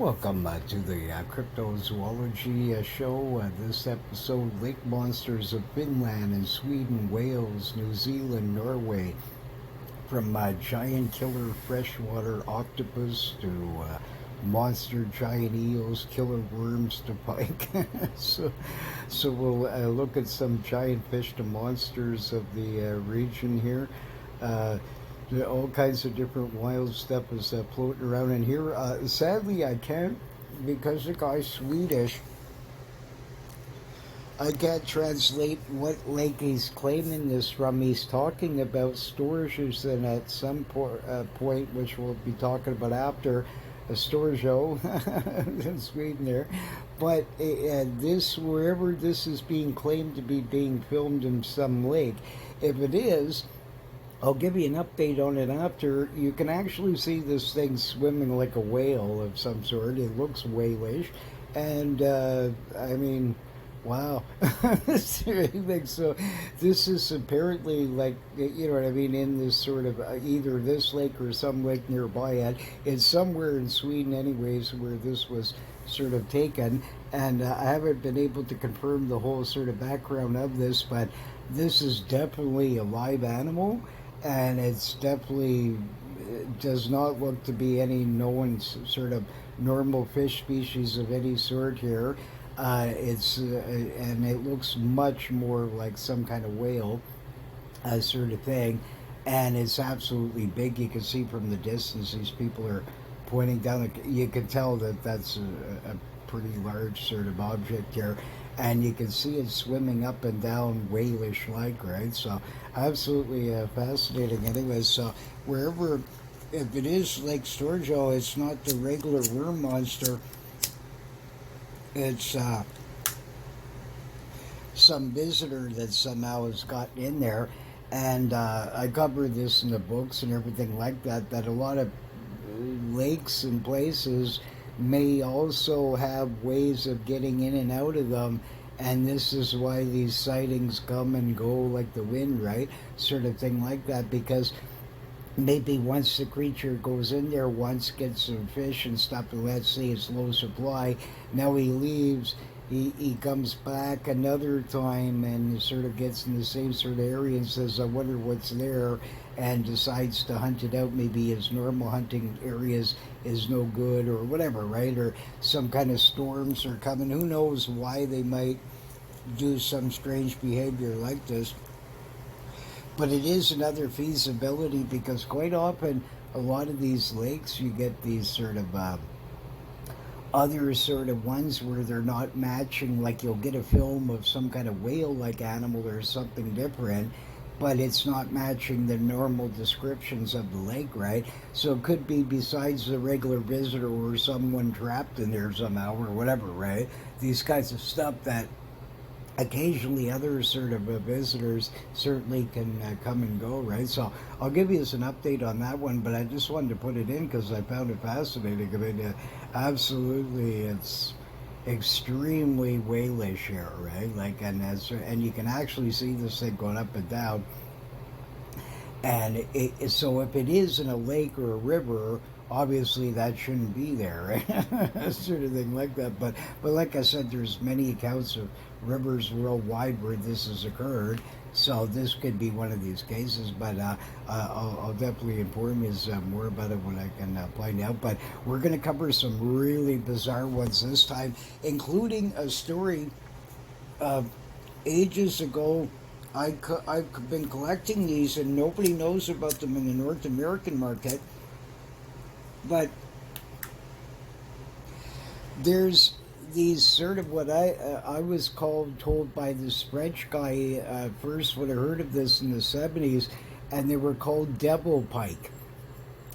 Welcome to the cryptozoology show. This episode, lake monsters of Finland and Sweden, Wales, New Zealand, Norway, from giant killer freshwater octopus to monster giant eels, killer worms to pike. so, so we'll look at some giant fish to monsters of the region here. All kinds of different wild stuff is floating around in here. Sadly, I can't, because the guy's Swedish, I can't translate what lake he's claiming this from. He's talking about storages, and at some point, which we'll be talking about after, a storage in Sweden there. But this, wherever this is being claimed to be being filmed in some lake, if it is, I'll give you an update on it after. You can actually see this thing swimming like a whale of some sort. It looks whalish. And, I mean, wow. So this is apparently like, you know what I mean, in this sort of either this lake or some lake nearby it. It's somewhere in Sweden anyways where this was sort of taken. And I haven't been able to confirm the whole sort of background of this, but this is definitely a live animal. And it's definitely does not look to be any known sort of normal fish species of any sort here. And it looks much more like some kind of whale sort of thing, and it's absolutely big. You can see from the distance these people are pointing down. You can tell that that's a pretty large sort of object here, and you can see it swimming up and down whalish like, right? So absolutely fascinating. Anyways, so wherever, if it is Lake Sturgeon, it's not the regular worm monster. It's some visitor that somehow has gotten in there, and I covered this in the books and everything like that, that a lot of lakes and places may also have ways of getting in and out of them, and this is why these sightings come and go like the wind, right? Sort of thing like that, because maybe once the creature goes in there once, gets some fish and stuff, and let's say it's low supply, now he leaves, he comes back another time and sort of gets in the same sort of area and says, I wonder what's there, and decides to hunt it out. Maybe his normal hunting areas is no good or whatever, right? Or some kind of storms are coming. Who knows why they might do some strange behavior like this. But it is another feasibility, because quite often a lot of these lakes, you get these sort of other sort of ones where they're not matching. Like you'll get a film of some kind of whale-like animal or something different, but it's not matching the normal descriptions of the lake, right? So it could be besides the regular visitor or someone trapped in there somehow or whatever, right? These kinds of stuff that occasionally other sort of visitors certainly can come and go, right? So I'll give you an update on that one, but I just wanted to put it in because I found it fascinating. I mean, absolutely, it's extremely whalish here, right? Like, and you can actually see this thing going up and down. And so if it is in a lake or a river, obviously that shouldn't be there, right? Sort of thing like that. But like I said, there's many accounts of rivers worldwide where this has occurred. So this could be one of these cases. But I'll definitely inform you more about it when I can find out. But we're going to cover some really bizarre ones this time, including a story of ages ago. I've been collecting these, and nobody knows about them in the North American market. But there's these sort of what I was told by this French guy first when I heard of this in the 70s, and they were called devil pike.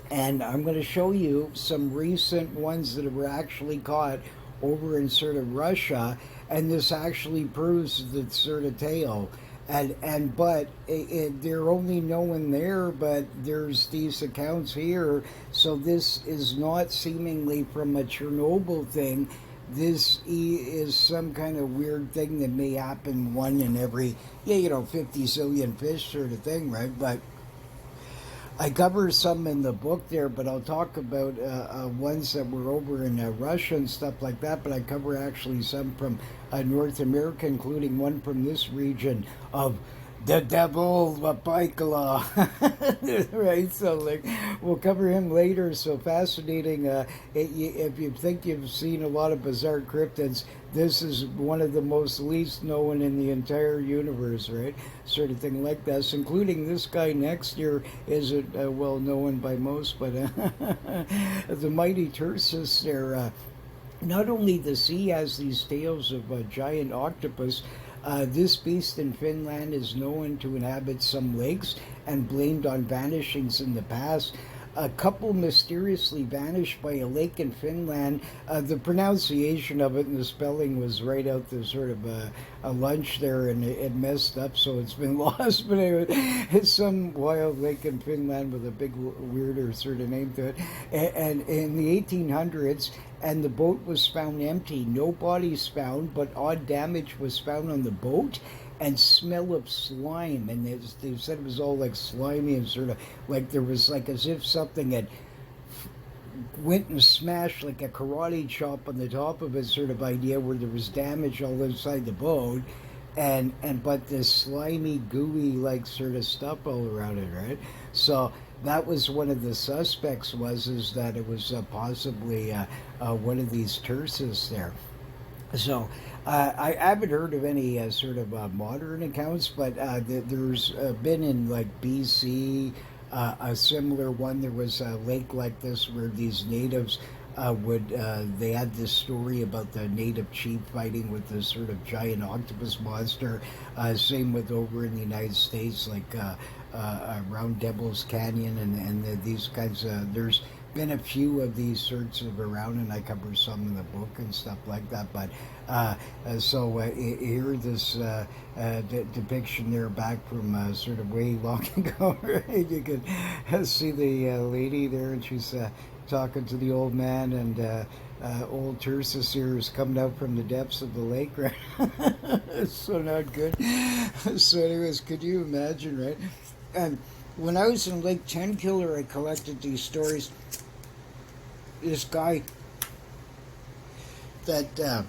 And I'm going to show you some recent ones that were actually caught over in sort of Russia, and this actually proves the sort of tale. But they're only known there, but there's these accounts here. So this is not seemingly from a Chernobyl thing. This is some kind of weird thing that may happen one in every 50 zillion fish sort of thing, right? But I cover some in the book there, but I'll talk about ones that were over in Russia and stuff like that. But I cover actually some from North America, including one from this region of the devil, the pike, right? So, like, we'll cover him later. So fascinating. If you think you've seen a lot of bizarre cryptids, this is one of the most least known in the entire universe, right? Sort of thing like this, including this guy next here isn't well known by most, but the mighty Tursus there. Not only the sea has these tales of a giant octopus, this beast in Finland is known to inhabit some lakes and blamed on vanishings in the past. A couple mysteriously vanished by a lake in Finland. The pronunciation of it and the spelling was right out the sort of a lunch there, and it messed up, so it's been lost. But anyway, it's some wild lake in Finland with a big, weirder sort of name to it. And in the 1800s, and the boat was found empty. No bodies found, but odd damage was found on the boat and smell of slime, and they said it was all like slimy and sort of like there was like as if something had went and smashed like a karate chop on the top of it, sort of idea, where there was damage all inside the boat, and but this slimy gooey like sort of stuff all around it, right? So that was one of the suspects, is that it was possibly one of these Tursus there. So I haven't heard of any sort of modern accounts, but there's been in like BC a similar one. There was a lake like this where these natives they had this story about the native chief fighting with this sort of giant octopus monster. Same with over in the United States, like around Devil's Canyon and these kinds of, there's been a few of these sorts of around, and I cover some in the book and stuff like that. But here this depiction there back from sort of way long ago, right? You can see the lady there, and she's talking to the old man, and old Tursus here is coming out from the depths of the lake, right? It's so not good. So anyways, could you imagine, right? And when I was in Lake Tenkiller, I collected these stories. This guy that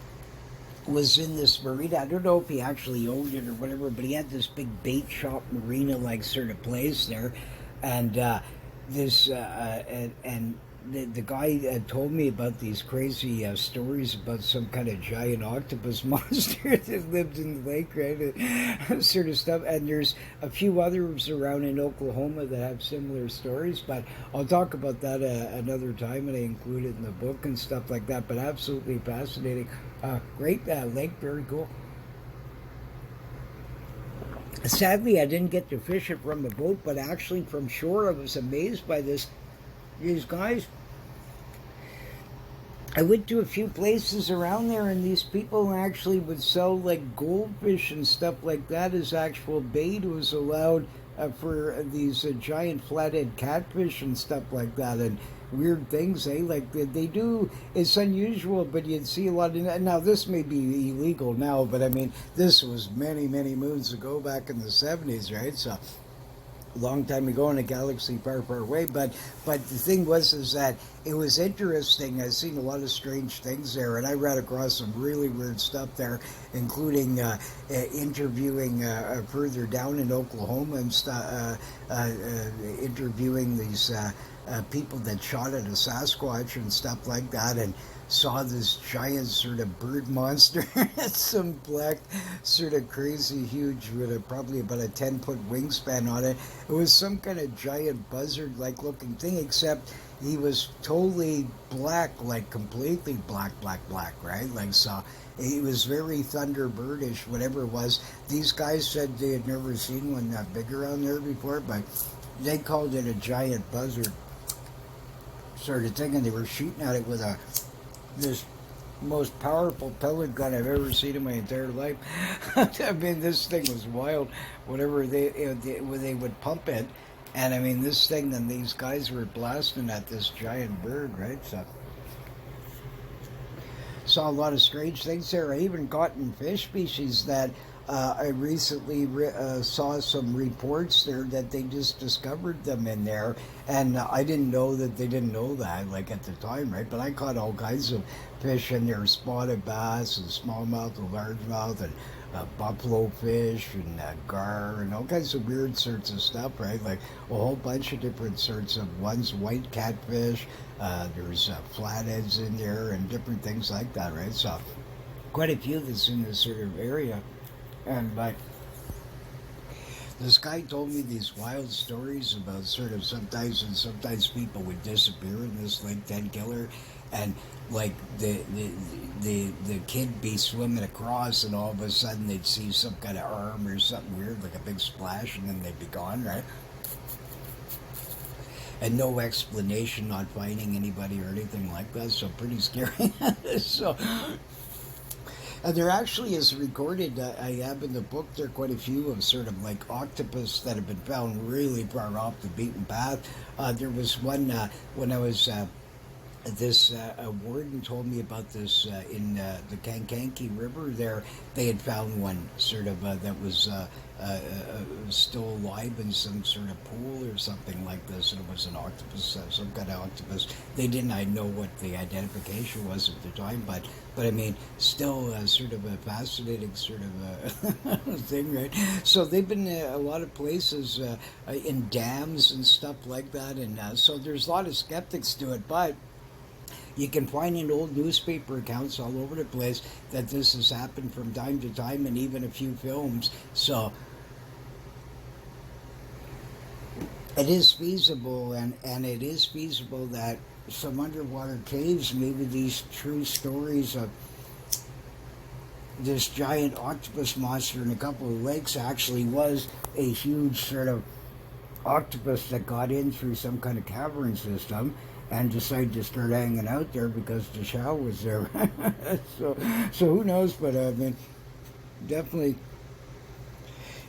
was in this marina, I don't know if he actually owned it or whatever, but he had this big bait shop marina like sort of place there, and the guy told me about these crazy stories about some kind of giant octopus monster that lived in the lake, right? Sort of stuff. And there's a few others around in Oklahoma that have similar stories, but I'll talk about that another time, and I include it in the book and stuff like that. But absolutely fascinating. Great lake, very cool. Sadly, I didn't get to fish it from the boat, but actually from shore, I was amazed by these guys. I went to a few places around there, and these people actually would sell like goldfish and stuff like that as actual bait. It was allowed for these giant flathead catfish and stuff like that, and weird things. Like they do. It's unusual, but you'd see a lot of that. Now this may be illegal now, but I mean this was many moons ago, back in the 70s, right? So long time ago in a galaxy far away, but the thing is that it was interesting. I've seen a lot of strange things there, and I ran across some really weird stuff there, including interviewing further down in Oklahoma and interviewing these people that shot at a Sasquatch and stuff like that, and saw this giant sort of bird monster. Some black, sort of crazy, huge, with probably about a 10-foot wingspan on it. It was some kind of giant buzzard-like looking thing, except he was totally black, like completely black, right? Like, so he was very thunderbirdish, whatever it was. These guys said they had never seen one that big around there before, but they called it a giant buzzard sort of thing, and they were shooting at it with this most powerful pellet gun I've ever seen in my entire life. I mean, this thing was wild. Whatever they would pump it, and I mean, this thing. Then these guys were blasting at this giant bird, right? So saw a lot of strange things there. I even caught in fish species that I recently saw some reports there that they just discovered them in there, and I didn't know that they didn't know that, like at the time, right? But I caught all kinds of fish in there: spotted bass and smallmouth and largemouth, and buffalo fish and gar and all kinds of weird sorts of stuff, right? Like a whole bunch of different sorts of ones, white catfish. There's flatheads in there and different things like that, right? So quite a few that's in this sort of area. And but this guy told me these wild stories about sort of sometimes people would disappear in this Lake Ted Killer, and like the kid be swimming across, and all of a sudden they'd see some kind of arm or something weird, like a big splash, and then they'd be gone, right? And no explanation, not finding anybody or anything like that. So pretty scary. So and there actually is recorded, I have in the book there quite a few of sort of like octopus that have been found really far off the beaten path. There was one when I was, this warden told me about this in the Kankanki River there. They had found one sort of that was still alive in some sort of pool or something like this, and it was an octopus, some kind of octopus. They didn't I know what the identification was at the time, but I mean, still sort of a fascinating sort of thing, right? So they've been a lot of places in dams and stuff like that, and so there's a lot of skeptics to it, but you can find in old newspaper accounts all over the place that this has happened from time to time, and even a few films. So it is feasible, and it is feasible that some underwater caves, maybe these true stories of this giant octopus monster in a couple of lakes actually was a huge sort of octopus that got in through some kind of cavern system and decided to start hanging out there because the Chow was there. so who knows? But I mean, definitely,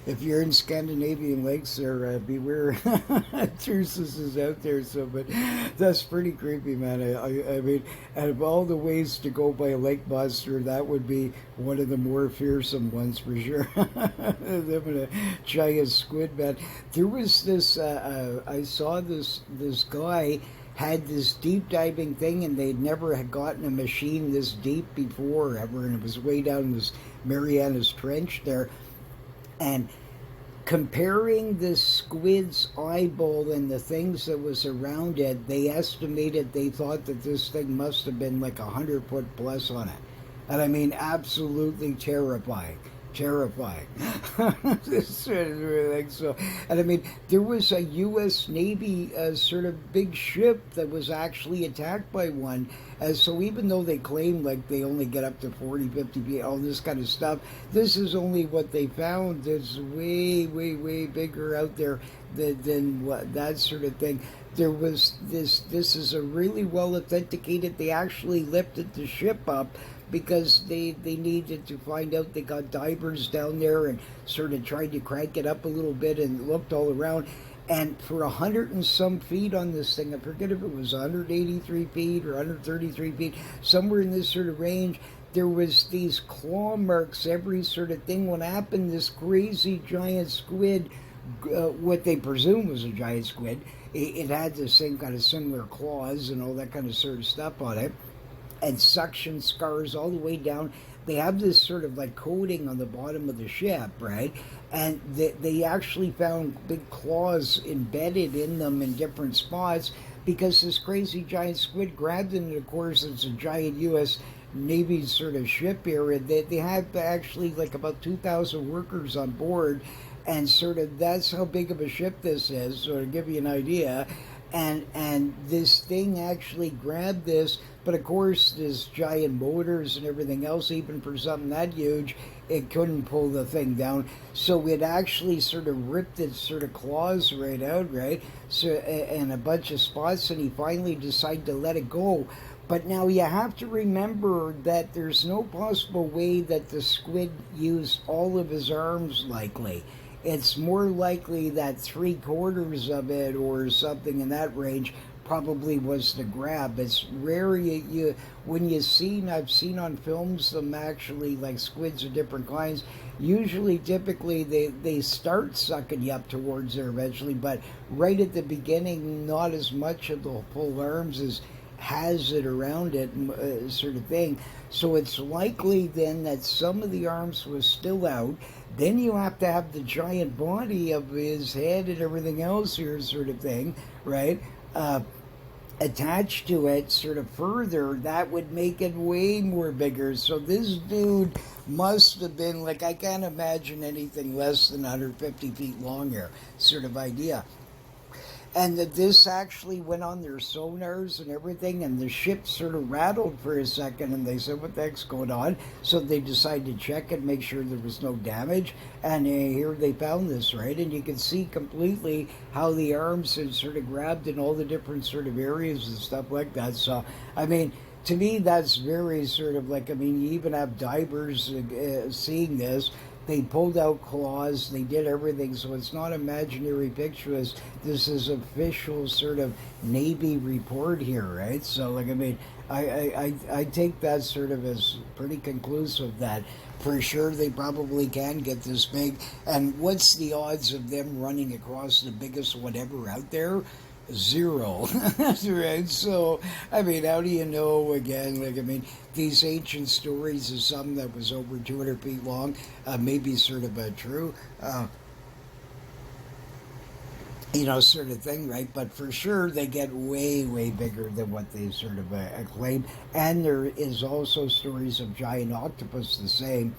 if you're in Scandinavian lakes, there beware. Truces is out there. So, but that's pretty creepy, man. I mean, out of all the ways to go by a lake monster, that would be one of the more fearsome ones for sure. Them and a giant squid, man. There was this. I saw this guy had this deep diving thing, and they'd never had gotten a machine this deep before ever, and it was way down this Marianas Trench there. And comparing this squid's eyeball and the things that was around it, they estimated, they thought that this thing must have been like 100 foot plus on it. And I mean, absolutely terrifying. This sort of thing. So, and I mean, there was a U.S. Navy sort of big ship that was actually attacked by one. So even though they claim like they only get up to 40, 50 feet, all this kind of stuff, this is only what they found. It's way, way, way bigger out there than what, that sort of thing. There was this is a really well authenticated, they actually lifted the ship up because they needed to find out. They got divers down there and sort of tried to crank it up a little bit and looked all around. And for 100 and some feet on this thing, I forget if it was 183 feet or 133 feet, somewhere in this sort of range, there was these claw marks, every sort of thing. What happened, this crazy giant squid, what they presume was a giant squid, it had the same kind of similar claws and all that kind of sort of stuff on it, and suction scars all the way down. They have this sort of like coating on the bottom of the ship, right? And they actually found big claws embedded in them in different spots because this crazy giant squid grabbed it, and of course it's a giant U.S. Navy sort of ship here, and they have actually like about 2,000 workers on board, and sort of that's how big of a ship this is, so to give you an idea. And this thing actually grabbed this, but of course there's giant motors and everything else, even for something that huge, it couldn't pull the thing down. So it actually sort of ripped its sort of claws right out, right? So, and a bunch of spots, and he finally decided to let it go. But now you have to remember that there's no possible way that the squid used all of his arms likely. It's more likely that 3/4 of it or something in that range probably was the grab. It's rare you when I've seen on films them actually, like squids of different kinds. Usually, typically, they start sucking you up towards there eventually, but right at the beginning, not as much of the full arms as has it around it, sort of thing. So it's likely then that some of the arms was still out. Then you have to have the giant body of his head and everything else here, sort of thing, right? Attached to it, sort of further, that would make it way more bigger. So this dude must have been like, I can't imagine anything less than 150 feet long here, sort of idea. And that this actually went on their sonars and everything, and the ship sort of rattled for a second, and they said, what the heck's going on? So they decided to check and make sure there was no damage, and here they found this, right? And you can see completely how the arms had sort of grabbed in all the different sort of areas and stuff like that. So, I mean, to me, that's very sort of like, I mean, you even have divers seeing this. They pulled out claws, they did everything, so it's not imaginary pictures. This is official sort of Navy report here, right? So, like, I mean, I take that sort of as pretty conclusive that for sure they probably can get this big. And what's the odds of them running across the biggest whatever out there? Zero. Right? So, I mean, how do you know, again, like, I mean, these ancient stories of something that was over 200 feet long, maybe sort of true, sort of thing, right? But for sure, they get way, way bigger than what they sort of claim. And there is also stories of giant octopus the same,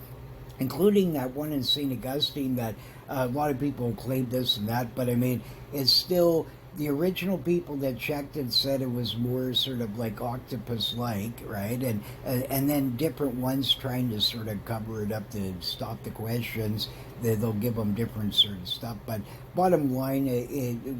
including that one in St. Augustine that a lot of people claim this and that, but I mean, it's still the original people that checked it said it was more sort of like octopus-like, right? And then different ones trying to sort of cover it up to stop the questions. They'll give them different sort of stuff. But bottom line,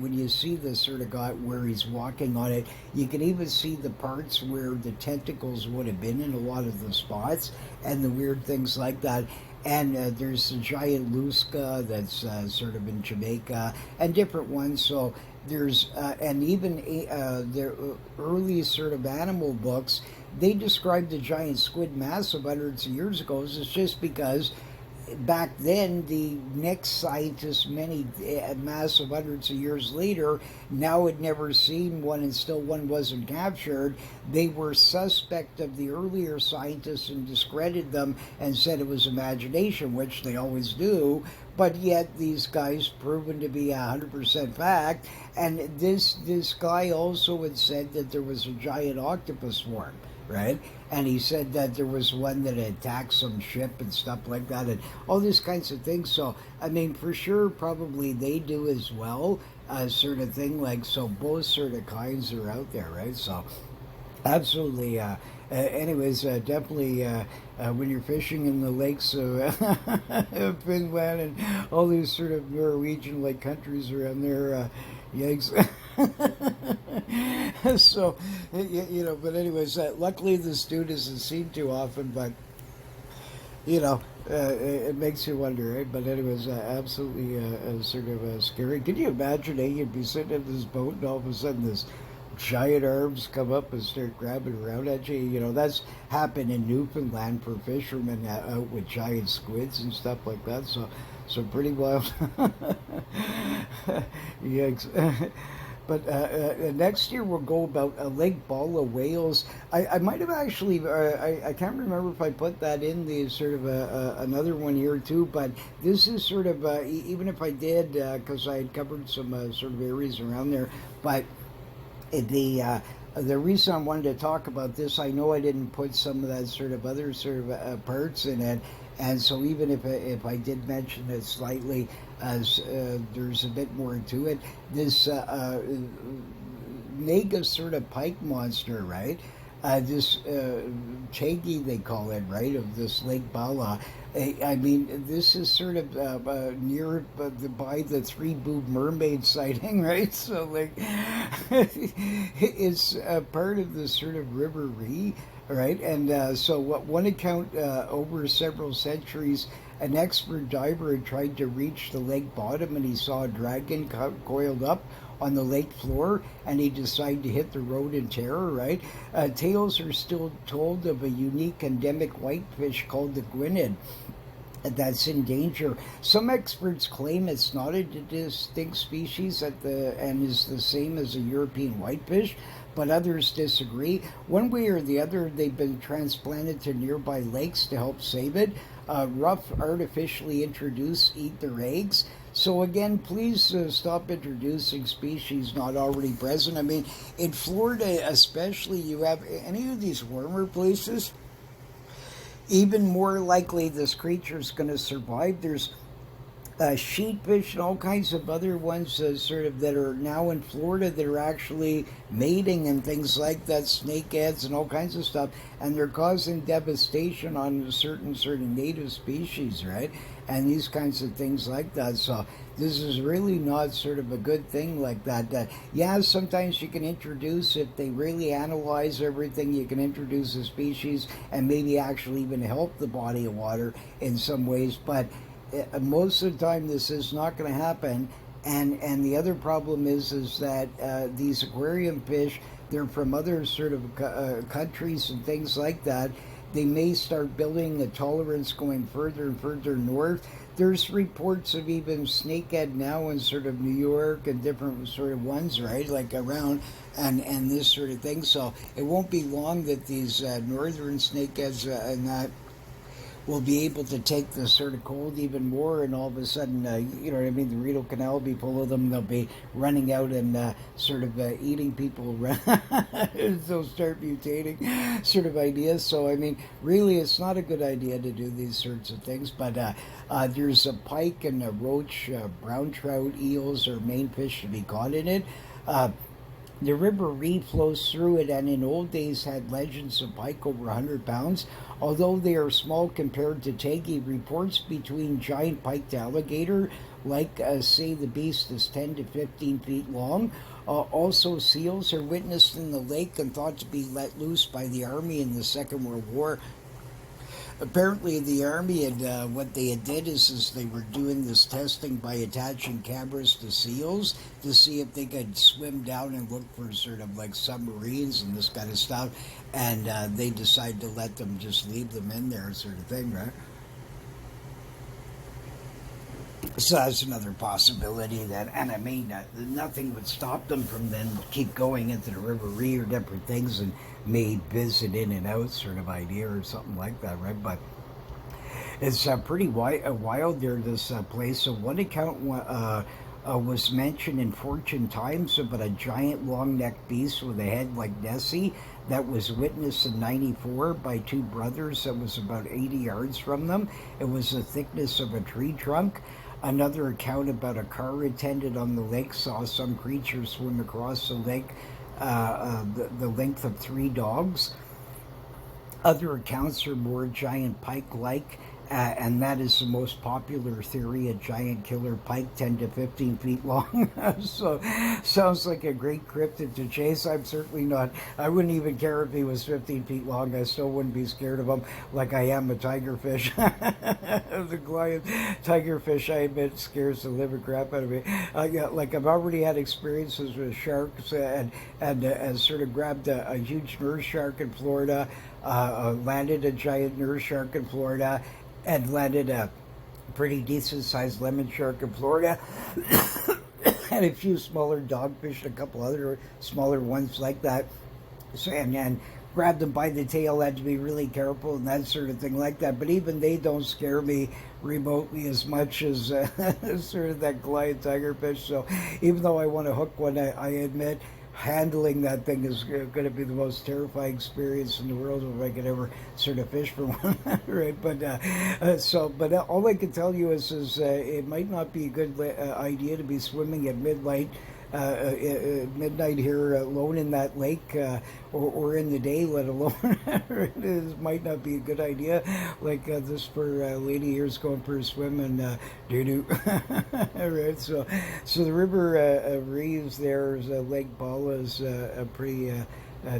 when you see the sort of guy where he's walking on it, you can even see the parts where the tentacles would have been in a lot of the spots and the weird things like that. And there's a giant Lusca that's sort of in Jamaica and different ones. So there's, and even the early sort of animal books, they described the giant squid massive hundreds of years ago. It's just because back then, the next scientists, many massive hundreds of years later, now had never seen one and still one wasn't captured. They were suspect of the earlier scientists and discredited them and said it was imagination, which they always do. But yet these guys proven to be 100% fact. And this guy also had said that there was a giant octopus swarm, right? And he said that there was one that attacked some ship and stuff like that and all these kinds of things. So, I mean, for sure, probably they do as well, sort of thing. Like, so both sort of kinds are out there, right? So, absolutely. Anyways, definitely when you're fishing in the lakes of Finland and all these sort of Norwegian-like countries around there, yikes. So, but anyways, luckily this dude isn't seen too often, but, it makes you wonder, right? But anyways, absolutely sort of scary. Can you imagine, you'd be sitting in this boat and all of a sudden this giant arms come up and start grabbing around at you? That's happened in Newfoundland for fishermen out with giant squids and stuff like that. So pretty wild. Yikes. But next year we'll go about Lake Bala whales. I might have actually, I can't remember if I put that in the sort of another one here too, but this is sort of, even if I did, because I had covered some sort of areas around there, but the reason I wanted to talk about this, I know I didn't put some of that sort of other sort of parts in it, and so even if I did mention it slightly, as there's a bit more to it, this mega sort of pike monster, right? This Chagi, they call it, right, of this Lake Bala. I mean, this is sort of near by the Three Boob Mermaid sighting, right? So, like, it's part of the sort of River Ree, right? And so, what one account over several centuries, an expert diver had tried to reach the lake bottom and he saw a dragon coiled up on the lake floor and he decided to hit the road in terror, right? Tales are still told of a unique endemic whitefish called the guinea that's in danger. Some experts claim it's not a distinct species and is the same as a European whitefish, but others disagree. One way or the other, they've been transplanted to nearby lakes to help save it. Rough, artificially introduced, eat their eggs. So again, please stop introducing species not already present. I mean, in Florida especially, you have any of these warmer places, even more likely this creature is going to survive. There's sheepfish and all kinds of other ones sort of that are now in Florida that are actually mating and things like that, snakeheads and all kinds of stuff, and they're causing devastation on certain sort of native species, right? And these kinds of things like that. So this is really not sort of a good thing like that. Yeah, sometimes you can introduce, if they really analyze everything, you can introduce a species and maybe actually even help the body of water in some ways, but most of the time this is not going to happen. And the other problem is that these aquarium fish, they're from other sort of countries and things like that. They may start building a tolerance going further and further north. There's reports of even snakehead now in sort of New York and different sort of ones, right, like around and this sort of thing. So it won't be long that these northern snakeheads and that will be able to take the sort of cold even more, and all of a sudden, you know what I mean, the renal canal will be full of them. They'll be running out and sort of eating people. They'll start mutating sort of ideas. So, I mean, really, it's not a good idea to do these sorts of things. But there's a pike and a roach, brown trout, eels are main fish to be caught in it. The River Ree flows through it, and in old days had legends of pike over 100 pounds. Although they are small compared to taggy, reports between giant pike to alligator, like say the beast is 10 to 15 feet long. Also, seals are witnessed in the lake and thought to be let loose by the army in the Second World War. Apparently the army had what they had did is they were doing this testing by attaching cameras to seals to see if they could swim down and look for sort of like submarines and this kind of stuff, and they decided to let them just leave them in there sort of thing, right? So that's another possibility that, and I mean, nothing would stop them from then keep going into the River Ree or different things and may visit in and out sort of idea or something like that, right? But it's pretty wild there, this place. So one account was mentioned in Fortune Times about a giant long-necked beast with a head like Nessie that was witnessed in '94 by two brothers that was about 80 yards from them. It was the thickness of a tree trunk. Another account about a car attendant on the lake saw some creature swim across the lake the length of 3 dogs. Other accounts are more giant pike-like, and that is the most popular theory, a giant killer pike 10 to 15 feet long. So sounds like a great cryptid to chase. I'm certainly not, I wouldn't even care if he was 15 feet long. I still wouldn't be scared of him like I am a tigerfish. The Goliath tigerfish, I admit, scares the living crap out of me. Like I've already had experiences with sharks and sort of grabbed a huge nurse shark in Florida, landed a giant nurse shark in Florida, and landed a pretty decent-sized lemon shark in Florida, and a few smaller dogfish and a couple other smaller ones like that. So, and grabbed them by the tail, had to be really careful and that sort of thing like that. But even they don't scare me remotely as much as sort of that Goliath tigerfish. So even though I want to hook one, I admit handling that thing is going to be the most terrifying experience in the world if I could ever sort of fish for one, right? But but all I can tell you is it might not be a good idea to be swimming at midnight here alone in that lake, or in the day, let alone. It might not be a good idea. Like this for lady here's going for a swim and doo-doo. Right, so the river Reeves there is Lake Bala is pretty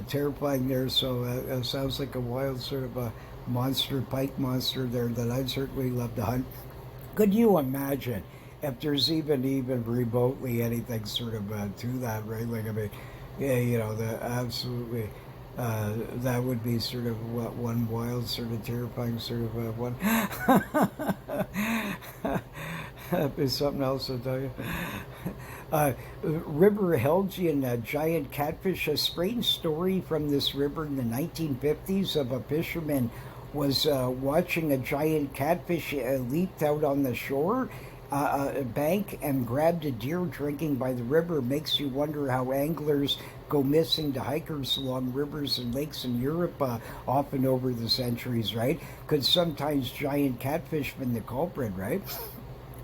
terrifying there. So it sounds like a wild sort of a monster, pike monster there that I'd certainly love to hunt. Could you imagine if there's even remotely anything sort of to that, right? Like I mean, yeah, the absolutely. That would be sort of what one wild, sort of terrifying, sort of one. That'd be something else I'll tell you. River Helgian, a giant catfish. A strange story from this river in the 1950s of a fisherman was watching a giant catfish leaped out on the shore bank and grabbed a deer drinking by the river. Makes you wonder how anglers go missing to hikers along rivers and lakes in Europe, often over the centuries, right? Because sometimes giant catfish been the culprit, right?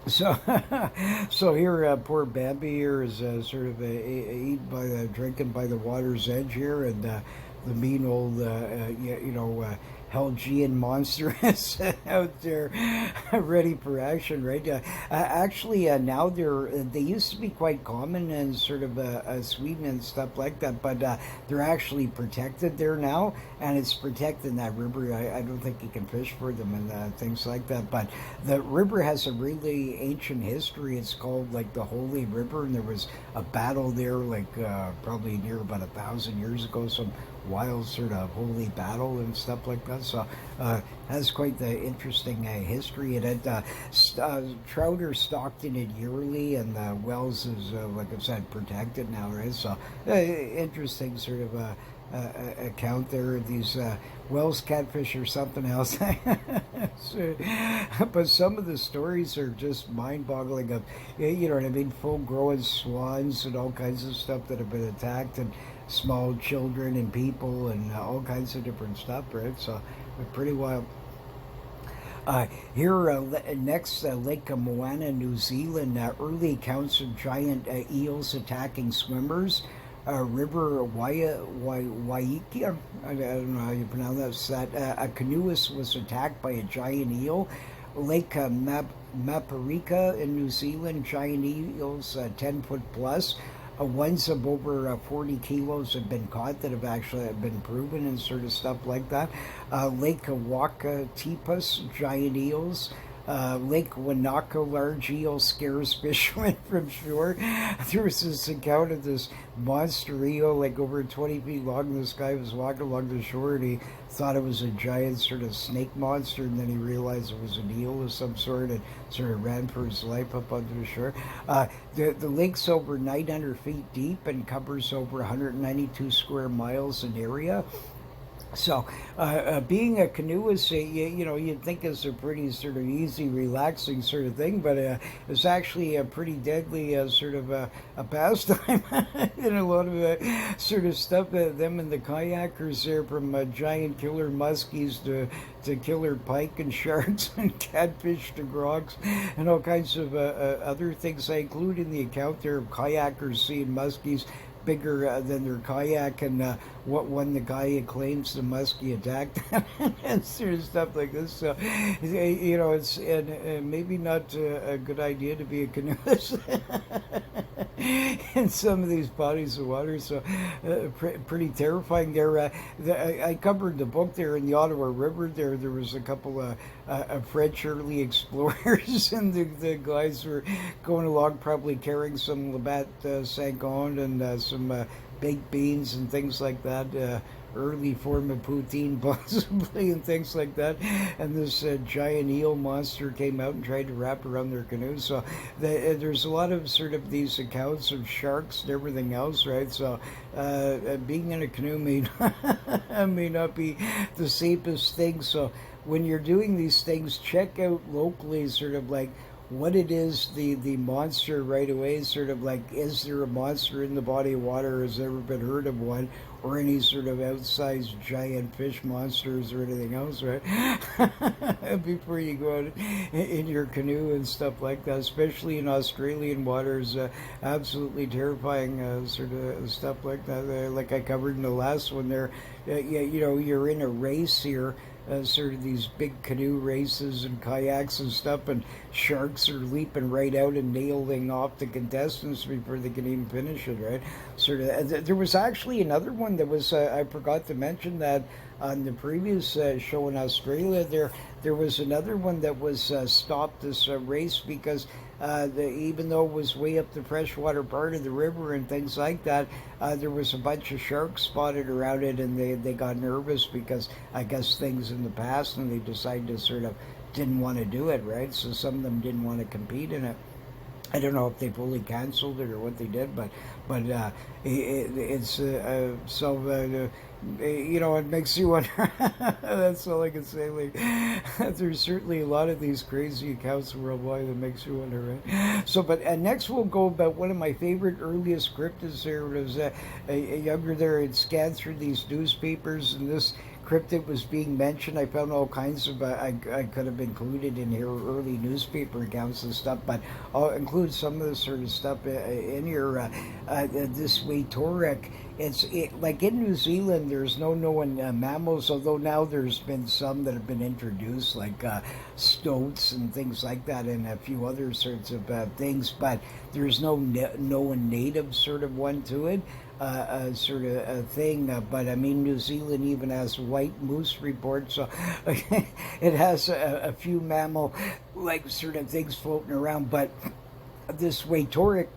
So, so here, poor Bambi here is sort of eaten by drinking by the water's edge here, and the mean old, Helgian monster is out there, ready for action, right? Actually, now they used to be quite common in sort of Sweden and stuff like that, but they're actually protected there now, and it's protected in that river. I don't think you can fish for them and things like that. But the river has a really ancient history. It's called like the Holy River, and there was a battle there, like probably near about 1,000 years ago. Some wild sort of holy battle and stuff like that. So has quite the interesting history. And trout are stocked in it yearly, and Wells is, like I said, protected now, right? So interesting sort of account there. These Wells catfish or something else. So, but some of the stories are just mind-boggling of, you know what I mean, full-grown swans and all kinds of stuff that have been attacked, and small children and people and all kinds of different stuff, right? So pretty wild. Here next, Lake Moana, New Zealand. Early accounts of giant eels attacking swimmers. River Waitorike, I don't know how you pronounce that. A canoeist was attacked by a giant eel. Lake Maparika in New Zealand. Giant eels 10 foot plus. Ones of over 40 kilos have been caught that have actually been proven and sort of stuff like that. Lake Wakatipus, giant eels. Lake Wanaka, large eel scares fishermen from shore. There was this account of this monster eel, like over 20 feet long. This guy was walking along the shore, and he thought it was a giant sort of snake monster, and then he realized it was an eel of some sort, and sort of ran for his life up onto the shore. The lake's over 900 feet deep and covers over 192 square miles in area. So, being a canoeist, you'd think it's a pretty sort of easy, relaxing sort of thing, but it's actually a pretty deadly sort of a pastime, and a lot of sort of stuff. Them and the kayakers there, from giant killer muskies to killer pike and sharks and catfish to grogs and all kinds of other things. I include in the account there of kayakers seeing muskies bigger than their kayak, and what when the guy claims the muskie attacked them and sort of stuff like this. So, it's maybe not a good idea to be a canoeist in some of these bodies of water. So, pretty terrifying. There, I covered the book there in the Ottawa River. There was a couple of French early explorers, and the guys were going along, probably carrying some Labatt Sangon and some baked beans and things like that, early form of poutine possibly, and things like that. And this giant eel monster came out and tried to wrap around their canoe. So there's a lot of sort of these accounts of sharks and everything else, right? So being in a canoe may not be the safest thing. So when you're doing these things, check out locally sort of like what it is, the monster right away, sort of like, is there a monster in the body of water? Has there ever been heard of one? Or any sort of outsized giant fish monsters or anything else, right? Before you go out in your canoe and stuff like that, especially in Australian waters, absolutely terrifying sort of stuff like that. Like I covered in the last one there, you're in a race here, sort of these big canoe races and kayaks and stuff, and sharks are leaping right out and nailing off the contestants before they can even finish it, right? Sort of. There was actually another one that was, I forgot to mention, that on the previous show in Australia, there was another one that was stopped this race because even though it was way up the freshwater part of the river and things like that, there was a bunch of sharks spotted around it, and they got nervous because I guess things in the past, and they decided to sort of didn't want to do it, right? So some of them didn't want to compete in it. I don't know if they fully canceled it or what they did, but it's it makes you wonder. That's all I can say. Like, there's certainly a lot of these crazy accounts worldwide that makes you wonder, right? So, but next we'll go about one of my favorite earliest cryptids. There was a younger there had scanned through these newspapers, and this cryptid was being mentioned. I found all kinds of, I could have included in here early newspaper accounts and stuff, but I'll include some of this sort of stuff in here. This waitorike, like in New Zealand, there's no known mammals, although now there's been some that have been introduced, like stoats and things like that, and a few other sorts of things, but there's no known native sort of one to it. Sort of a thing, but I mean, New Zealand even has white moose reports, so it has a few mammal like sort of things floating around. But this waitorike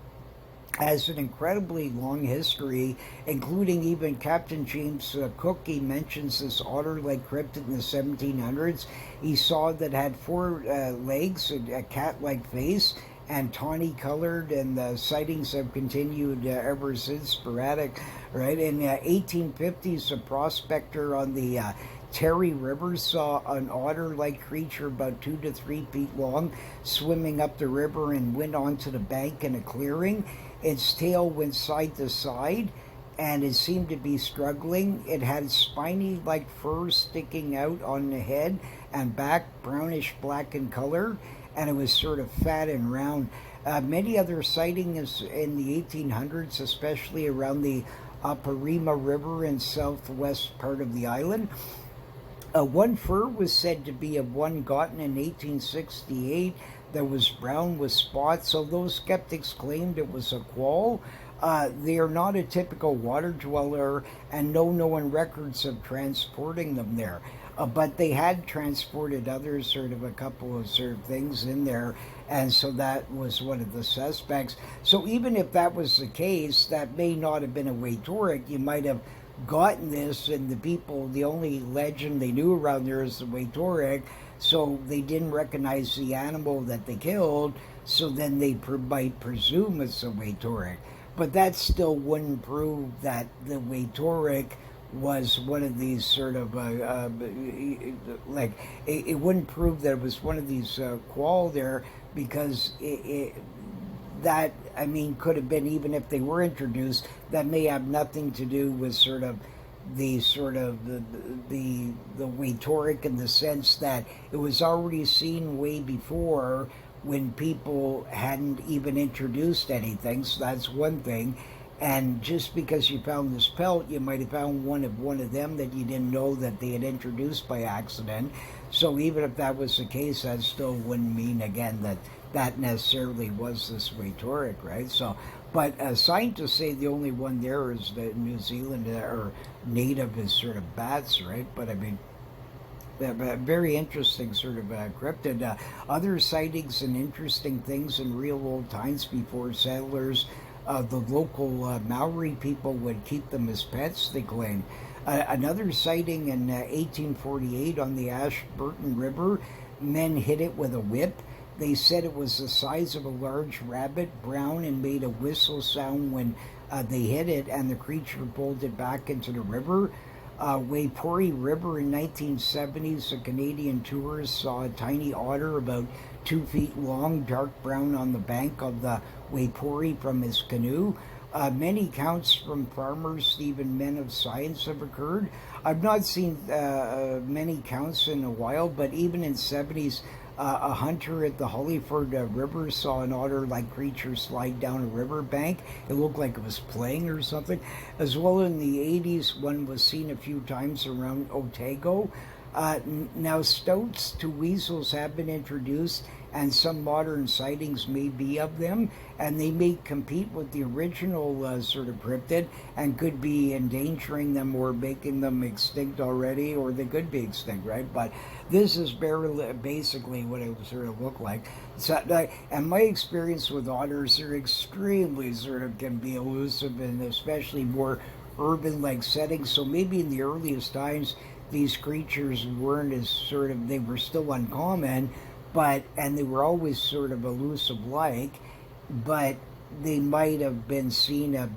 has an incredibly long history, including even Captain James Cook. He mentions this otter-like cryptid in the 1700s. He saw that had four legs, a cat-like face, and tawny colored, and the sightings have continued ever since, sporadic, right? In the 1850s, a prospector on the Terry River saw an otter-like creature about 2 to 3 feet long swimming up the river and went onto the bank in a clearing. Its tail went side to side, and it seemed to be struggling. It had spiny-like fur sticking out on the head and back, brownish black in color, and it was sort of fat and round. Many other sightings in the 1800s, especially around the Aparima River in southwest part of the island. One fur was said to be of one gotten in 1868 that was brown with spots, although skeptics claimed it was a quoll. They are not a typical water dweller, and no known records of transporting them there. But they had transported others, sort of a couple of sort of things in there, and so that was one of the suspects. So even if that was the case, that may not have been a waitorike. You might have gotten this, and the only legend they knew around there is the waitorike, so they didn't recognize the animal that they killed, so then they might presume it's a waitorike. But that still wouldn't prove that the waitorike was one of these sort of it wouldn't prove that it was one of these quoll there, because that, I mean, could have been, even if they were introduced, that may have nothing to do with the waitorike, in the sense that it was already seen way before, when people hadn't even introduced anything. So that's one thing. And just because you found this pelt, you might have found one of them that you didn't know that they had introduced by accident. So even if that was the case, that still wouldn't mean, again, that necessarily was this waitorike, right? So, but scientists say the only one there is the New Zealand, or native, is sort of bats, right? But I mean, very interesting sort of cryptid. Other sightings and interesting things in real old times before settlers. The local Maori people would keep them as pets, they claim. Another sighting in 1848 on the Ashburton River, men hit it with a whip. They said it was the size of a large rabbit, brown, and made a whistle sound when they hit it, and the creature pulled it back into the river. Waiporike River in 1970s, a Canadian tourist saw a tiny otter about 2 feet long, dark brown, on the bank of the Waiporike from his canoe. Many counts from farmers, even men of science, have occurred. I've not seen many counts in a while, but even in 70s, a hunter at the Hollyford River saw an otter-like creature slide down a river bank. It looked like it was playing or something. As well, in the 80s, one was seen a few times around Otago. Now, stoats to weasels have been introduced, and some modern sightings may be of them, and they may compete with the original sort of cryptid and could be endangering them or making them extinct already, or they could be extinct, right? But this is basically what it would sort of look like. So, and my experience with otters, they're extremely sort of can be elusive, and especially more urban-like settings. So maybe in the earliest times, these creatures weren't as sort of, they were still uncommon, but, and they were always sort of elusive like, but they might have been seen a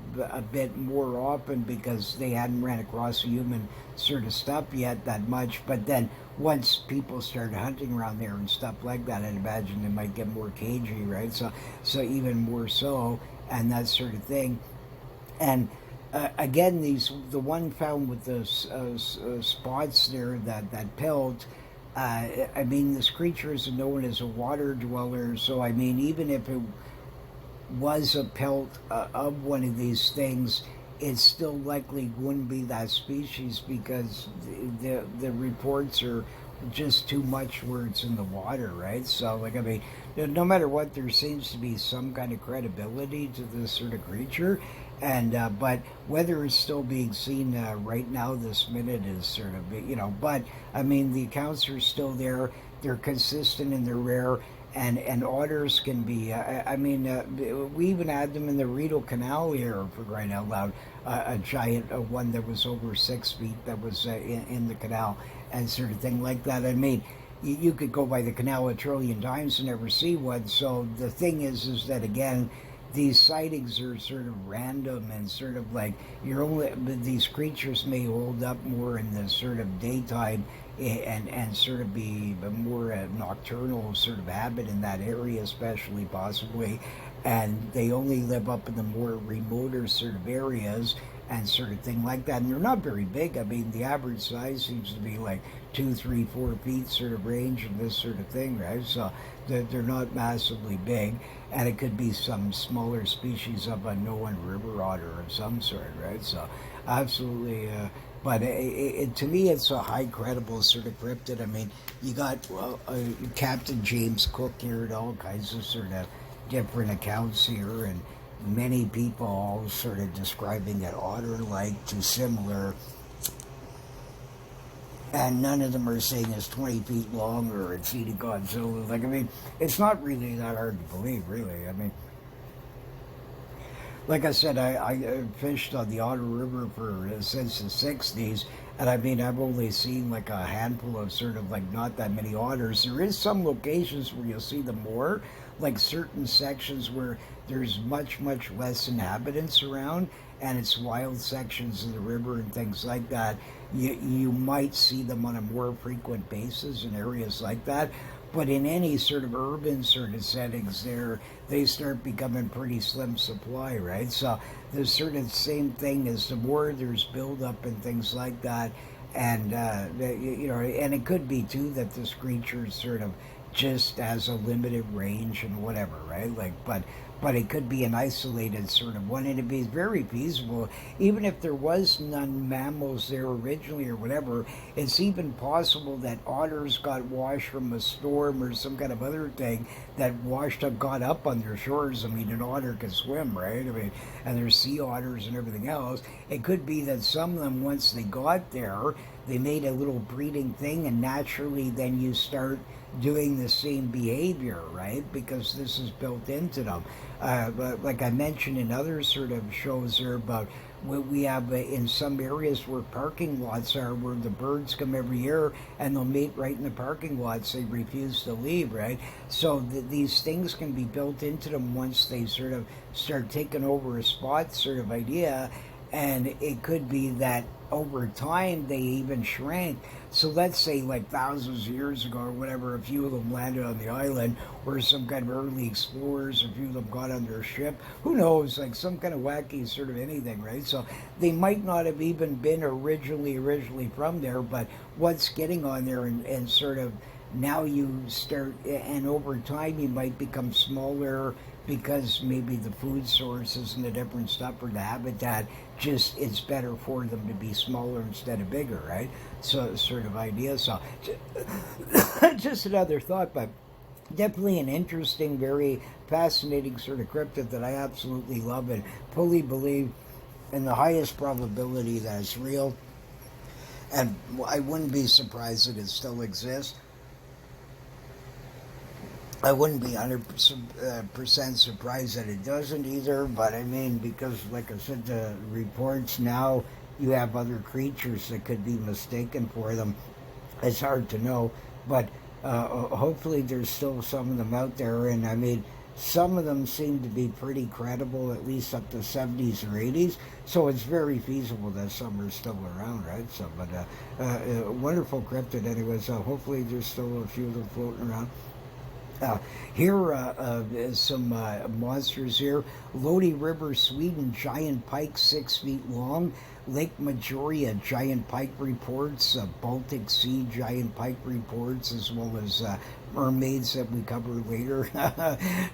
bit more often because they hadn't ran across a human sort of stuff yet that much. But then once people started hunting around there and stuff like that, I'd imagine they might get more cagey, right? So even more so, and that sort of thing. And again, the one found with the spots there, that pelt. I mean, this creature is known as a water dweller. So I mean, even if it was a pelt of one of these things, it still likely wouldn't be that species because the reports are just too much where it's in the water, right? So, like, I mean, no matter what, there seems to be some kind of credibility to this sort of creature. And but whether it's still being seen right now, this minute, is sort of, But I mean, the accounts are still there. They're consistent and they're rare. And otters can be. I mean, we even had them in the Rideau Canal here, for crying out loud. A giant one that was over 6 feet that was in the canal and sort of thing like that. I mean, you could go by the canal a trillion times and never see one. So the thing is that again, these sightings are sort of random and sort of like these creatures may hold up more in the sort of daytime and sort of be more nocturnal sort of habit in that area, especially possibly, and they only live up in the more remoter sort of areas and sort of thing like that. And they're not very big. I mean, the average size seems to be like 2, 3, 4 feet sort of range and this sort of thing, right? So they're not massively big, and it could be some smaller species of a known river otter of some sort, right? So absolutely. But to me, it's a high credible sort of cryptid. I mean, you got Captain James Cook here and all kinds of sort of different accounts here, and many people all sort of describing it otter-like to similar, and none of them are saying it's 20 feet long or it's eating Godzilla. Like, I mean, it's not really that hard to believe, really. I mean, like I said, I fished on the Otter River since the 60s, and I mean, I've only seen like a handful of sort of like not that many otters. There is some locations where you'll see them more, like certain sections where there's much less inhabitants around, and it's wild sections of the river and things like that. You might see them on a more frequent basis in areas like that. But in any sort of urban sort of settings they start becoming pretty slim supply, right? So there's sort of the same thing as the more there's buildup and things like that. And, and it could be too that this creature sort of just has a limited range and whatever, right? Like, but it could be an isolated sort of one, and it'd be very feasible. Even if there was none mammals there originally or whatever, it's even possible that otters got washed from a storm or some kind of other thing that got up on their shores. I mean, an otter can swim, right? I mean, and there's sea otters and everything else. It could be that some of them, once they got there, they made a little breeding thing, and naturally then you start doing the same behavior, right? Because this is built into them. But like I mentioned in other sort of shows there about what we have in some areas where parking lots are, where the birds come every year and they'll mate right in the parking lots. They refuse to leave, right? So these things can be built into them once they sort of start taking over a spot sort of idea. And it could be that over time they even shrank. So let's say like thousands of years ago or whatever, a few of them landed on the island, or some kind of early explorers, a few of them got on their ship. Who knows, like some kind of wacky sort of anything, right? So they might not have even been originally from there, but what's getting on there and sort of now you start, and over time you might become smaller because maybe the food sources and the different stuff or the habitat, just it's better for them to be smaller instead of bigger, right? So sort of idea. So just another thought, but definitely an interesting, very fascinating sort of cryptid that I absolutely love and fully believe in the highest probability that it's real. And I wouldn't be surprised that it still exists. I wouldn't be 100% surprised that it doesn't either, but I mean, because like I said, the reports now, you have other creatures that could be mistaken for them. It's hard to know, but hopefully there's still some of them out there, and I mean, some of them seem to be pretty credible, at least up to 70s or 80s. So it's very feasible that some are still around, right? So, but wonderful cryptid, anyway. So hopefully there's still a few of them floating around. Here is some monsters here. Lodi River, Sweden, giant pike 6 feet long. Lake Majorca, giant pike reports. Baltic Sea, giant pike reports, as well as mermaids that we cover later.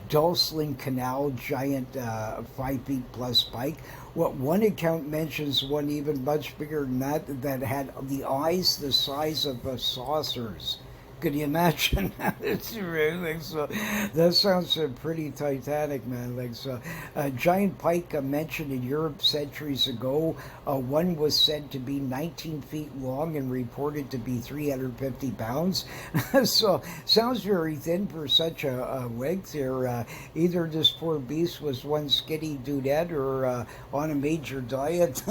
Dalsland Canal, giant 5 feet plus pike. What one account mentions one even much bigger than that, that had the eyes the size of saucers. Could you imagine? It's really like, so. That sounds pretty Titanic, man. Like so, giant pike mentioned in Europe centuries ago. One was said to be 19 feet long and reported to be 350 pounds. So sounds very thin for such a length here. Either this poor beast was one skinny dudette or on a major diet,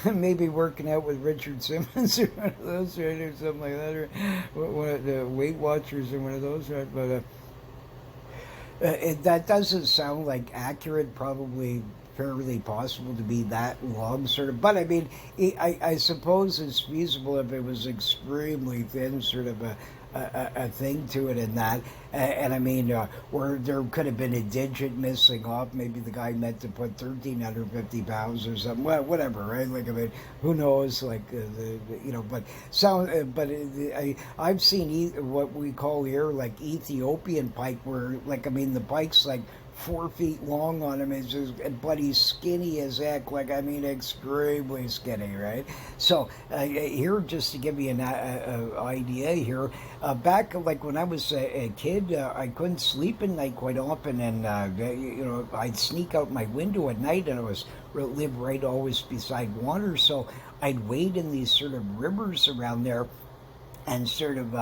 maybe working out with Richard Simmons or one of those, right, or something like that. Or, one of the Weight Watchers or one of those, right? But that doesn't sound like accurate. Probably fairly possible to be that long, sort of. But I mean, I suppose it's feasible if it was extremely thin, sort of a thing to it in that. And I mean, where there could have been a digit missing off. Maybe the guy meant to put 1,350 pounds or something. Well, whatever, right? Like, I mean, who knows? Like, but I've seen what we call here like Ethiopian pike, where like I mean the pike's like 4 feet long on him, is just, but he's skinny as heck. Like I mean, extremely skinny, right? So here, just to give you an idea here, back like when I was a kid, I couldn't sleep at night quite often, and I'd sneak out my window at night, and I was live right always beside water, so I'd wade in these sort of rivers around there, and sort of.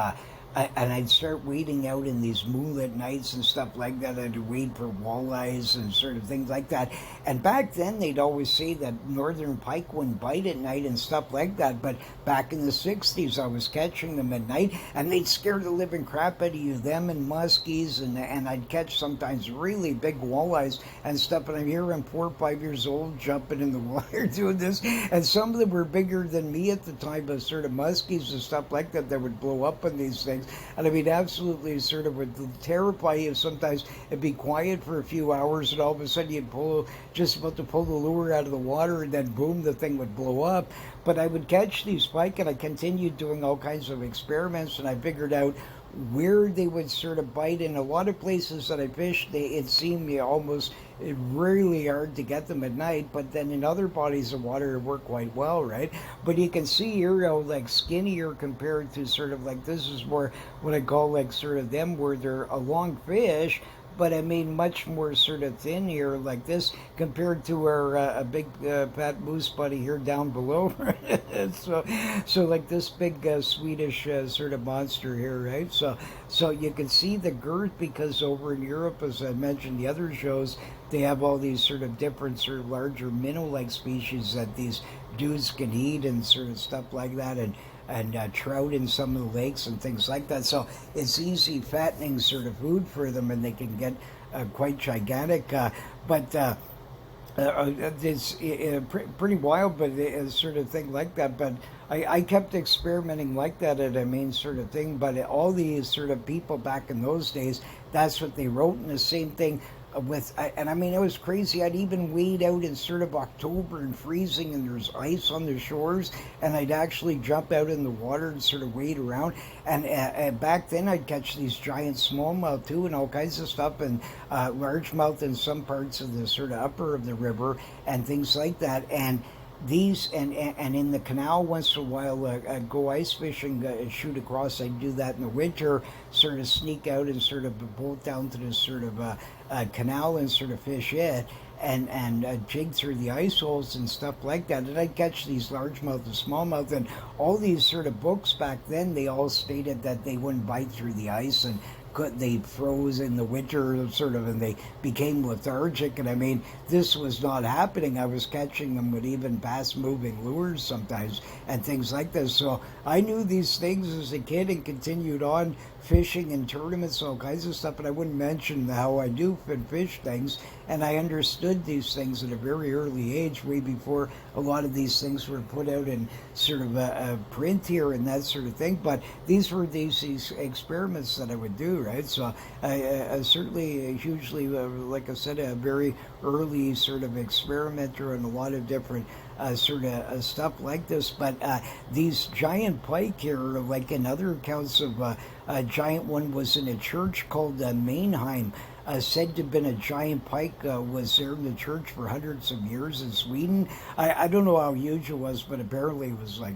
And I'd start wading out in these moonlit nights and stuff like that. I'd wade for walleyes and sort of things like that. And back then, they'd always say that northern pike wouldn't bite at night and stuff like that. But back in the 60s, I was catching them at night, and they'd scare the living crap out of you, them and muskies. And I'd catch sometimes really big walleyes and stuff. And I'm here, I'm 4 or 5 years old, jumping in the water doing this. And some of them were bigger than me at the time, but sort of muskies and stuff like that would blow up on these things. And I mean, absolutely sort of would terrify you. Sometimes it'd be quiet for a few hours, and all of a sudden you'd just about to pull the lure out of the water, and then boom, the thing would blow up. But I would catch these pike, and I continued doing all kinds of experiments, and I figured out where they would sort of bite. In a lot of places that I fished, it seemed almost really hard to get them at night, but then in other bodies of water it worked quite well, right? But you can see here how like skinnier compared to sort of like, this is more what I call like sort of them, where they're a long fish, but I mean much more sort of thin here like this compared to our a big fat moose buddy here down below. so like this big Swedish sort of monster here, right? So you can see the girth, because over in Europe, as I mentioned the other shows, they have all these sort of different sort of larger minnow-like species that these dudes can eat and sort of stuff like that, and trout in some of the lakes and things like that. So it's easy fattening sort of food for them, and they can get quite gigantic. But it's pretty wild, but it's sort of thing like that. But I kept experimenting like that, at a main sort of thing. But all these sort of people back in those days, that's what they wrote. And the same thing and I mean, it was crazy. I'd even wade out in sort of October and freezing, and there's ice on the shores, and I'd actually jump out in the water and sort of wade around. And back then, I'd catch these giant smallmouth too, and all kinds of stuff, and largemouth in some parts of the sort of upper of the river, and things like that. And these and in the canal once in a while, I'd go ice fishing, shoot across. I'd do that in the winter, sort of sneak out and sort of bolt down to this sort of canal and sort of fish it, and jig through the ice holes and stuff like that. And I'd catch these largemouth and smallmouth, and all these sort of books back then, they all stated that they wouldn't bite through the ice, and they froze in the winter sort of, and they became lethargic. And I mean, this was not happening. I was catching them with even fast moving lures sometimes and things like this. So I knew these things as a kid and continued on fishing in tournaments, all kinds of stuff. But I wouldn't mention how I do fish things, and I understood these things at a very early age, way before a lot of these things were put out in sort of a print here and that sort of thing. But these were these experiments that I would do, right? So I certainly hugely, like I said, a very early sort of experimenter in a lot of different sort of stuff like this. But these giant pike here, like in other accounts of a giant one was in a church called Mainheim, said to have been a giant pike, was there in the church for hundreds of years in Sweden. I don't know how huge it was, but apparently it was like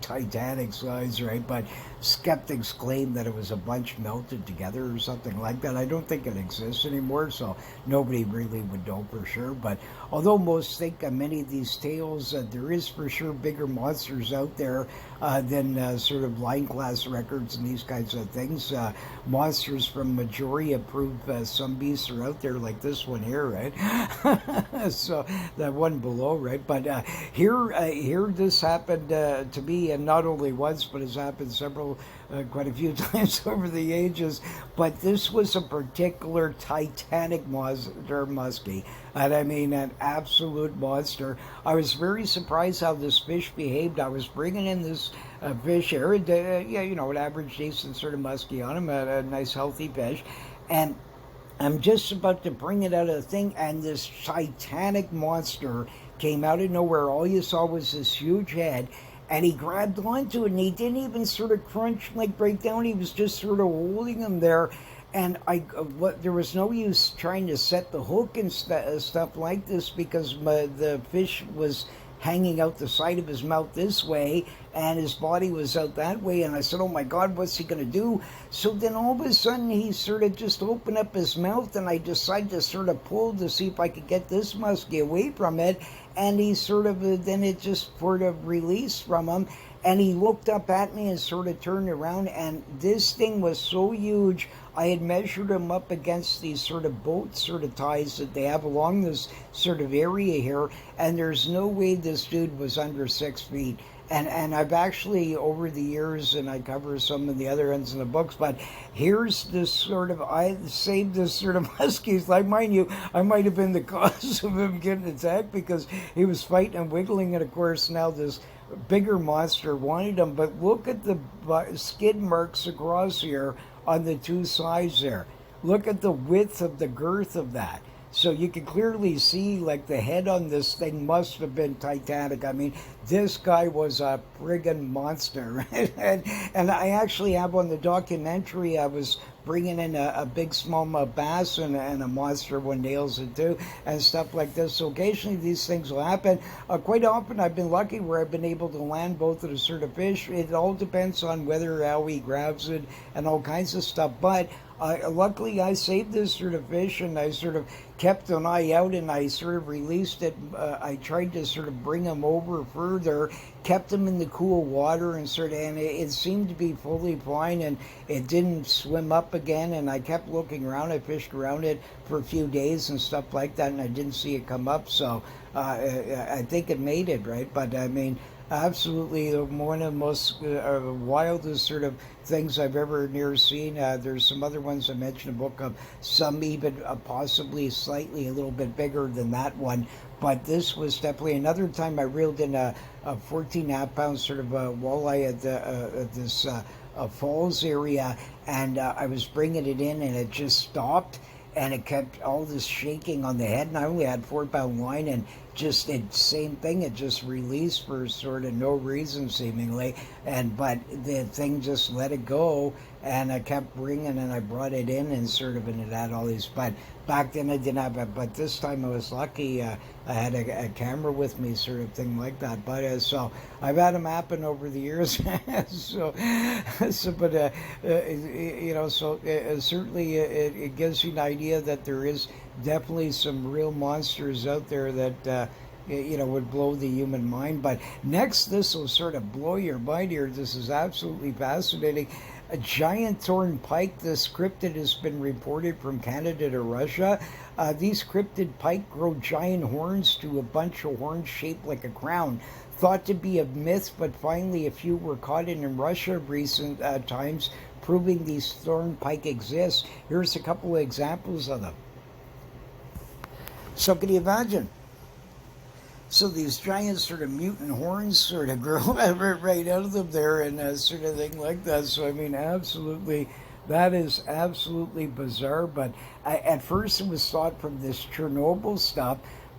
Titanic size, right? But skeptics claim that it was a bunch melted together or something like that. I don't think it exists anymore, so nobody really would know for sure. But although most think many of these tales, there is for sure bigger monsters out there than sort of line class records and these kinds of things. Monsters from Majoria prove some beasts are out there, like this one here, right? So that one below, right? But here this happened to me, and not only once, but has happened quite a few times over the ages. But this was a particular Titanic monster muskie, and I mean an absolute monster. I was very surprised how this fish behaved. I was bringing in this fish here, yeah, you know, an average decent sort of muskie on him, a nice healthy fish, and I'm just about to bring it out of the thing, and this Titanic monster came out of nowhere. All you saw was this huge head, and he grabbed onto it, and he didn't even sort of crunch, like break down. He was just sort of holding him there, and there was no use trying to set the hook and stuff like this, because the fish was hanging out the side of his mouth this way, and his body was out that way. And I said, oh my God, what's he going to do? So then all of a sudden he sort of just opened up his mouth, and I decided to sort of pull to see if I could get this muskie away from it. And he sort of, then it just sort of released from him, and he looked up at me and sort of turned around, and this thing was so huge. I had measured him up against these sort of boat sort of ties that they have along this sort of area here, and there's no way this dude was under 6 feet. And I've actually, over the years, and I cover some of the other ends in the books, but here's this sort of, I saved this sort of muskie's life. Mind you, I might have been the cause of him getting attacked, because he was fighting and wiggling, and of course now this bigger monster wanted him. But look at the skid marks across here on the two sides there. Look at the width of the girth of that. So you can clearly see, like, the head on this thing must have been Titanic. I mean, this guy was a friggin' monster. And I actually have on the documentary, I was bringing in a big smallmouth bass, and a monster one nails it too, and stuff like this. So occasionally these things will happen. Quite often I've been lucky where I've been able to land both of the sort of fish. It all depends on how he grabs it and all kinds of stuff. But luckily I saved this sort of fish, and I sort of kept an eye out, and I sort of released it. I tried to sort of bring him over further, kept him in the cool water, and it seemed to be fully fine, and it didn't swim up again. And I kept looking around. I fished around it for a few days and stuff like that, and I didn't see it come up. So I think it made it, right? But I mean, absolutely one of the most wildest sort of things I've ever near seen. There's some other ones I mentioned in the book, of some even possibly slightly a little bit bigger than that one. But this was definitely another time I reeled in a 14.5-pound sort of walleye at this falls area, and I was bringing it in, and it just stopped. and it kept all this shaking on the head, and I only had 4 pound line, and just it same thing, it just released for sort of no reason seemingly, and but the thing just let it go, and I kept bringing, and I brought it in, and sort of, and it had all these, but back then I didn't have it, but this time I was lucky. I had a camera with me, sort of thing like that. But so I've had them happen over the years. so, but so certainly it gives you an idea that there is definitely some real monsters out there that. Would blow the human mind. But next, this will sort of blow your mind here. This is absolutely fascinating. A giant thorn pike. This cryptid has been reported from Canada to Russia. These cryptid pike grow giant horns to a bunch of horns shaped like a crown. Thought to be a myth, but finally a few were caught in Russia recent times, proving these thorn pike exist. Here's a couple of examples of them. So can you imagine? So these giant sort of mutant horns sort of grow right out of them there, and sort of thing like that. So I mean, absolutely, that is absolutely bizarre. But at first it was thought from this Chernobyl stuff.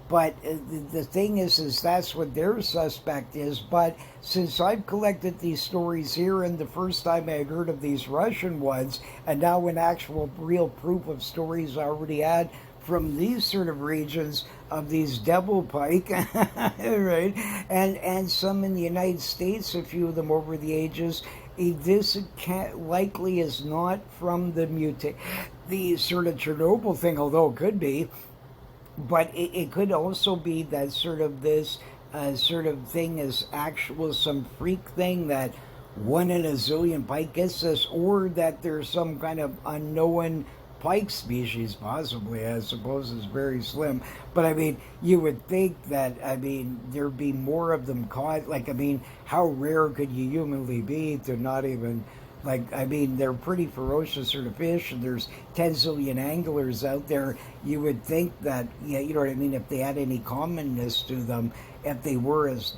But the thing is that's what their suspect is. But since I've collected these stories here, and the first time I heard of these Russian ones, and now an actual real proof of stories I already had from these sort of regions of these devil pike, right? And some in the United States, a few of them over the ages. This likely is not from the sort of Chernobyl thing, although it could be. But it could also be that sort of this sort of thing is actual some freak thing that one in a zillion pike gets this, or that there's some kind of unknown pike species, possibly. I suppose is very slim, but I mean, you would think that, I mean, there'd be more of them caught. Like, I mean, how rare could you humanly be to not even, like, I mean, they're pretty ferocious sort of fish, and there's 10 zillion anglers out there. You would think that, yeah, you know what I mean, if they had any commonness to them, if they were as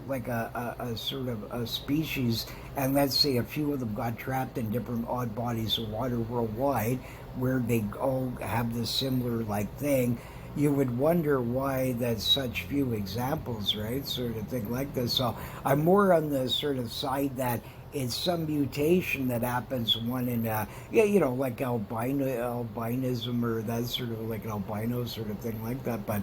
like a sort of a species, and let's say a few of them got trapped in different odd bodies of water worldwide, where they all have this similar like thing, you would wonder why that's such few examples, right? Sort of thing like this. So I'm more on the sort of side that it's some mutation that happens, one in like albinism, or that sort of like an albino sort of thing like that. But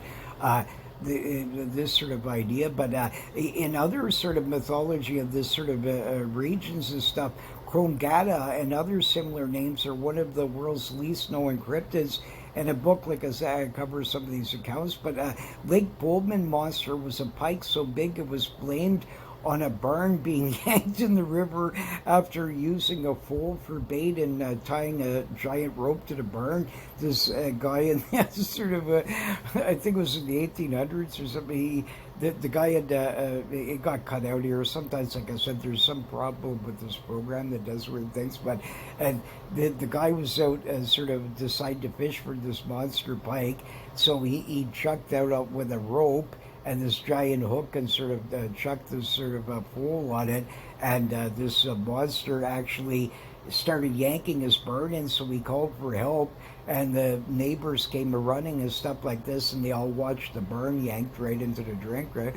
this sort of idea, but in other sort of mythology of this sort of regions and stuff, Krongata and other similar names are one of the world's least known cryptids. And a book, like I said, covers some of these accounts. But Lake Bowman monster was a pike so big it was blamed on a barn being yanked in the river after using a foal for bait and tying a giant rope to the barn. This guy in that sort of, I think it was in the 1800s or something, the guy had, it got cut out here. Sometimes, like I said, there's some problem with this program that does weird things, but and the guy was out sort of decided to fish for this monster pike, so he chucked out with a rope and this giant hook, and sort of chucked this sort of a pole on it, and this monster actually started yanking his barn in, so he called for help, and the neighbors came running and stuff like this, and they all watched the barn yanked right into the drink, right?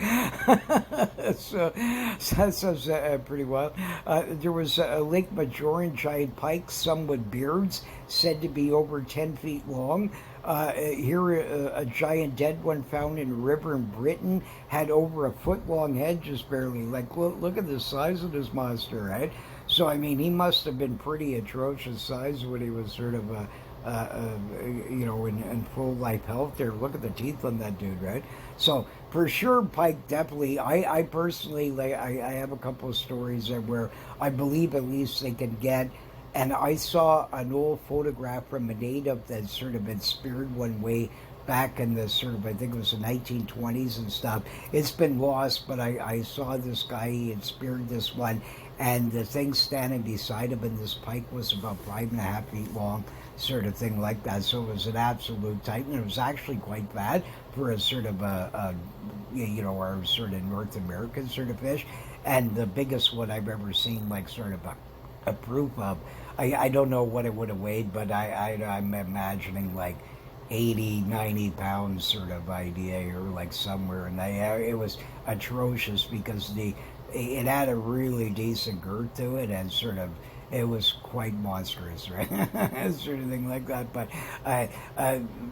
so that sounds pretty wild. There was a Lake Majoran giant pike, some with beards, said to be over 10 feet long. Here, a giant dead one found in a river in Britain had over a foot long head, just barely. Like, look at the size of this monster, right? So, I mean, he must have been pretty atrocious size when he was sort of, in full life health there. Look at the teeth on that dude, right? So, for sure, pike, definitely. I personally, like, I have a couple of stories there where I believe at least they can get. And I saw an old photograph from a native that sort of had speared one way back in the sort of, I think it was the 1920s and stuff. It's been lost, but I saw this guy, he had speared this one, and the thing standing beside him, and this pike was about 5.5 feet long, sort of thing like that. So it was an absolute titan. It was actually quite bad for a sort of our sort of North American sort of fish. And the biggest one I've ever seen, like sort of a proof of. I don't know what it would have weighed, but I'm imagining like 80, 90 pounds sort of idea here, like somewhere. And it was atrocious because it had a really decent girth to it, and sort of it was quite monstrous, right? Sort of thing like that. But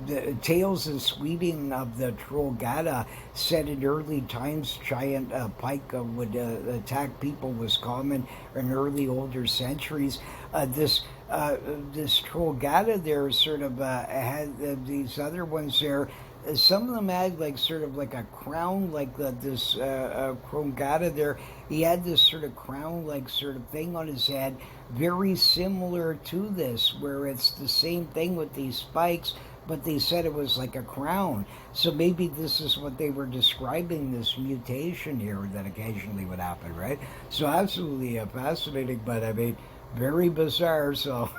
the tales in Sweden of the Trollgata said in early times giant pike would attack people was common in early older centuries. This Trollgata there sort of had these other ones there. Some of them had like sort of like a crown, like this Krongata there. He had this sort of crown, like sort of thing on his head, very similar to this, where it's the same thing with these spikes, but they said it was like a crown. So maybe this is what they were describing, this mutation here that occasionally would happen, right? So absolutely fascinating, but I mean, very bizarre. So,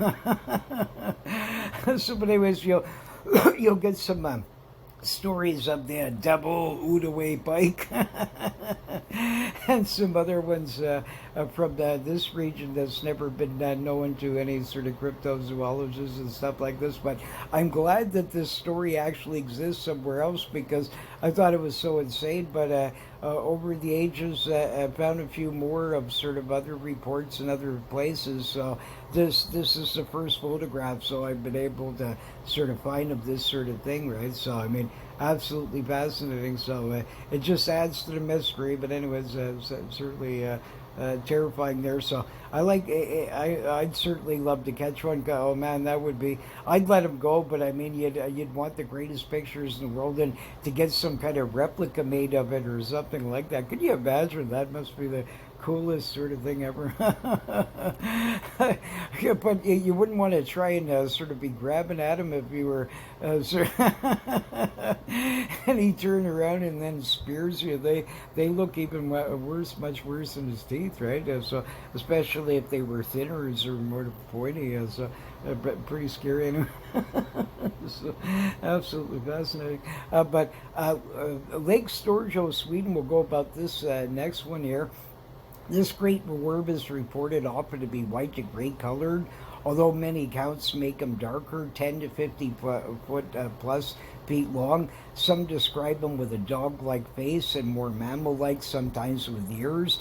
so but anyways, you'll get some. Stories of the double Oodaway pike and some other ones from this region that's never been known to any sort of cryptozoologists and stuff like this. But I'm glad that this story actually exists somewhere else because I thought it was so insane. But over the ages, I found a few more of sort of other reports in other places. So this is the first photograph, so I've been able to sort of find of this sort of thing, right? So I mean, absolutely fascinating. So it just adds to the mystery. But anyways, certainly terrifying there. So I'd certainly love to catch one. Oh man, that would be. I'd let him go, but I mean, you'd want the greatest pictures in the world, and to get some kind of replica made of it or something like that. Could you imagine? That must be the coolest sort of thing ever. Yeah, but you wouldn't want to try and sort of be grabbing at him if you were and he turned around and then spears you. They look even worse, much worse than his teeth, right? So especially if they were thinner or more pointy. So pretty scary anyway. So, absolutely fascinating. But Lake Storjo, Sweden, will go about this next one here. This great worm is reported often to be white to gray colored, although many accounts make them darker, 10 to 50 foot plus feet long. Some describe them with a dog-like face and more mammal-like, sometimes with ears.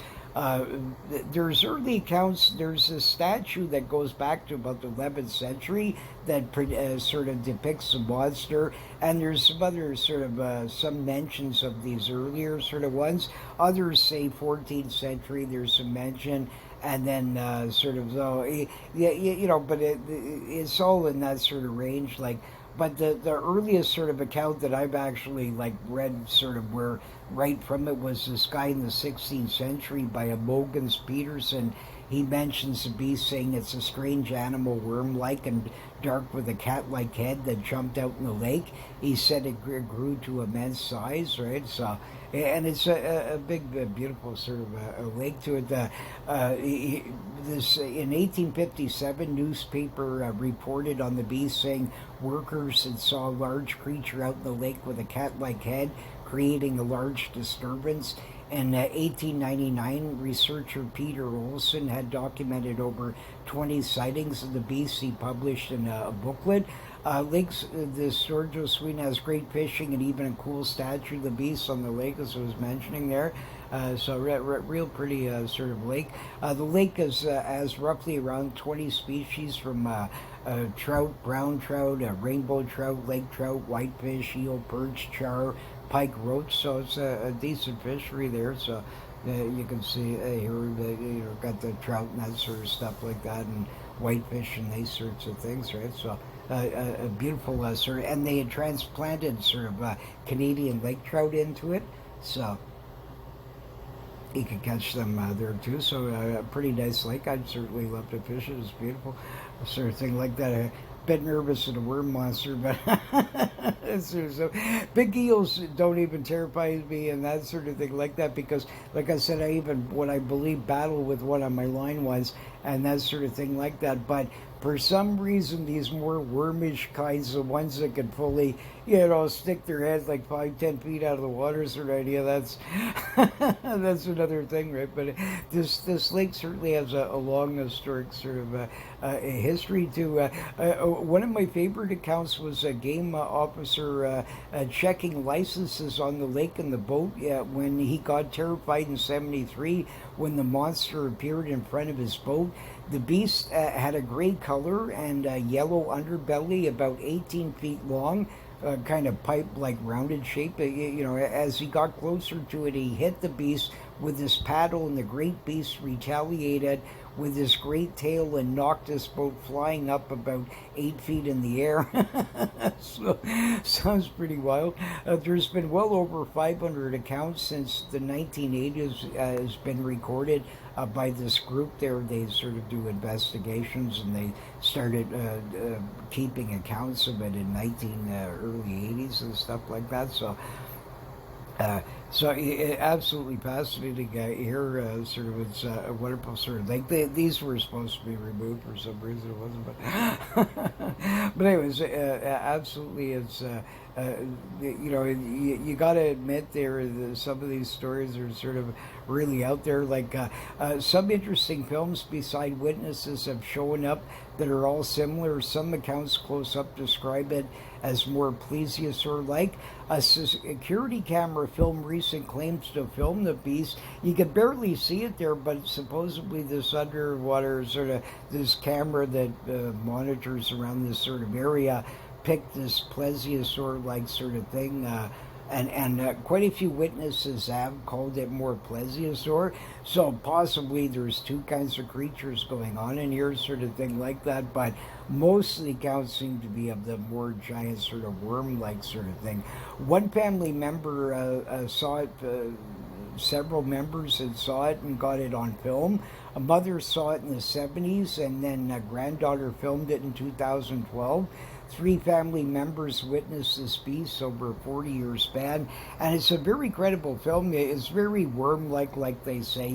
There's early accounts. There's a statue that goes back to about the 11th century that sort of depicts the monster, and there's some other sort of some mentions of these earlier sort of ones. Others say 14th century. There's some mention, and then sort of yeah, you know, but it's all in that sort of range, like. But the earliest sort of account that I've actually like read sort of where right from it was this guy in the 16th century by a Mogens Peterson. He mentions the beast, saying it's a strange animal, worm-like and dark with a cat-like head that jumped out in the lake. He said it grew to immense size, right? So, and it's a big, beautiful sort of a lake to it. This in 1857, newspaper reported on the beast, saying workers had saw a large creature out in the lake with a cat-like head, creating a large disturbance. In 1899, researcher Peter Olson had documented over 20 sightings of the beast. He published in a booklet. Lakes, the Storjo, Sweden has great fishing and even a cool statue of the beast on the lake, as I was mentioning there. So real pretty sort of lake. The lake has roughly around 20 species from trout, brown trout, rainbow trout, lake trout, whitefish, eel, perch, char, pike, roach. So it's a decent fishery there. So you can see here got the trout and that sort of stuff like that, and whitefish and these sorts of things, right? So a beautiful sort of, and they had transplanted sort of Canadian lake trout into it, so you could catch them there too. So a pretty nice lake. I'd certainly love to fish it. It's beautiful, sort of thing like that. A bit nervous of the worm monster, but So big eels don't even terrify me and that sort of thing like that because, like I said, I even what I believe battled with one on my line once and that sort of thing like that. But for some reason, these more wormish kinds, the ones that can fully, stick their head like 5, 10 feet out of the water, sort of idea. That's that's another thing, right? But this lake certainly has a long historic sort of history to. One of my favorite accounts was a game officer checking licenses on the lake in the boat when he got terrified in '73 when the monster appeared in front of his boat. The beast had a gray color and a yellow underbelly, about 18 feet long, kind of pipe-like rounded shape. As he got closer to it, he hit the beast with his paddle, and the great beast retaliated with his great tail and knocked this boat flying up about 8 feet in the air. So, sounds pretty wild. There's been well over 500 accounts since the 1980s has been recorded by this group there. They sort of do investigations and they started keeping accounts of it in early 80s and stuff like that. So absolutely fascinating here. Sort of, it's a wonderful sort of like these were supposed to be removed for some reason. It wasn't, but anyways, absolutely, it's you got to admit some of these stories are sort of really out there. Like some interesting films beside Witnesses have shown up that are all similar. Some accounts close up describe it as more plesiosaur-like. A security camera filmed recent claims to film the beast. You can barely see it there, but supposedly this underwater sort of this camera that monitors around this sort of area picked this plesiosaur-like sort of thing. And quite a few witnesses have called it more plesiosaur. So possibly there's two kinds of creatures going on in here, sort of thing like that. But most of the accounts seem to be of the more giant sort of worm-like sort of thing. One family member saw it. Several members had saw it and got it on film. A mother saw it in the 70s, and then a granddaughter filmed it in 2012. 3 family members witnessed this beast over a 40-year span, and it's a very credible film. It's very worm-like, like they say.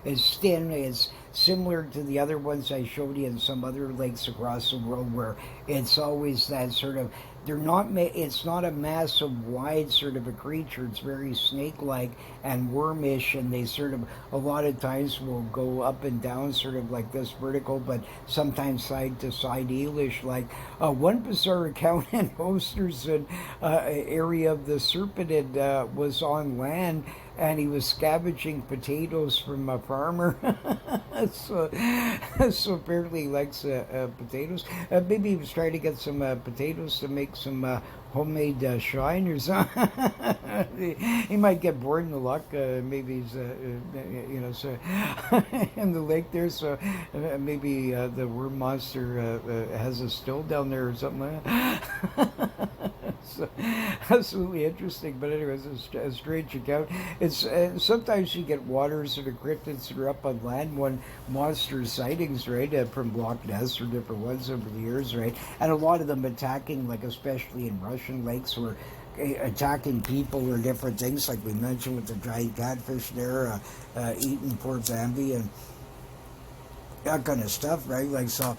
It's thin. It's similar to the other ones I showed you in some other lakes across the world, where it's always that sort of. It's not a massive, wide sort of a creature. It's very snake-like and wormish, and they sort of a lot of times will go up and down, sort of like this vertical, but sometimes side to side eelish. Like one bizarre account in Osterson area of the Serpentid was on land, and he was scavenging potatoes from a farmer. so apparently he likes potatoes. Maybe he was trying to get some potatoes to make some homemade shine or something. He might get bored in the luck. Maybe he's, so in the lake there. So maybe the worm monster has a still down there or something like that. So, absolutely interesting, but anyways, it's a strange account. It's sometimes you get waters that are cryptids that are up on land. One monster sightings, right, from Lochness or different ones over the years, right, and a lot of them attacking, like especially in Russian lakes, or attacking people or different things, like we mentioned with the giant catfish there, eating poor Bambi and that kind of stuff, right? Like, so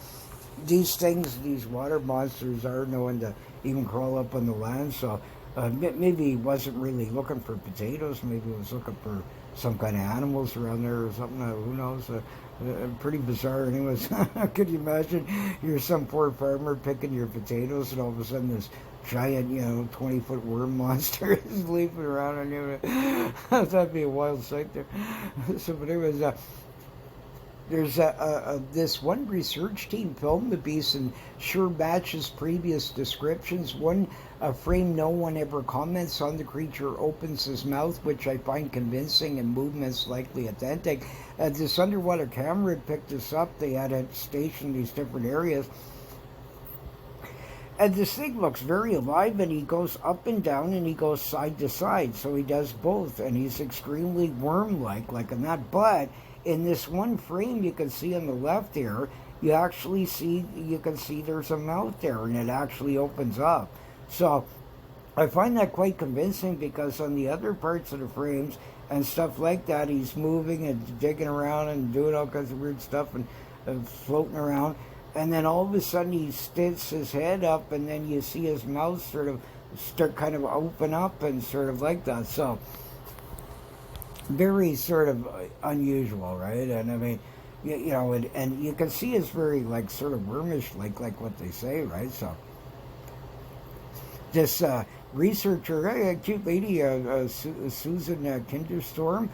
these things, these water monsters are known to even crawl up on the land. So maybe he wasn't really looking for potatoes. Maybe he was looking for some kind of animals around there or something. Who knows? Pretty bizarre. Anyways, could you imagine you're some poor farmer picking your potatoes and all of a sudden this giant, 20-foot worm monster is leaping around on you? That'd be a wild sight there. So, but anyways, there's this one research team filmed the beast and sure matches previous descriptions. One frame, no one ever comments on. The creature opens his mouth, which I find convincing, and movements likely authentic. This underwater camera picked this up. They had it stationed in these different areas. And this thing looks very alive, and he goes up and down, and he goes side to side. So he does both, and he's extremely worm-like, like in that. But in this one frame you can see on the left here, you can see there's a mouth there, and it actually opens up. So I find that quite convincing because on the other parts of the frames and stuff like that, he's moving and digging around and doing all kinds of weird stuff and floating around. And then all of a sudden he sticks his head up, and then you see his mouth sort of start kind of open up and sort of like that. So very sort of unusual, right? And I mean, you know, and you can see it's very like sort of wormish, like what they say, right? So this researcher, a cute lady, Susan Kinderstorm,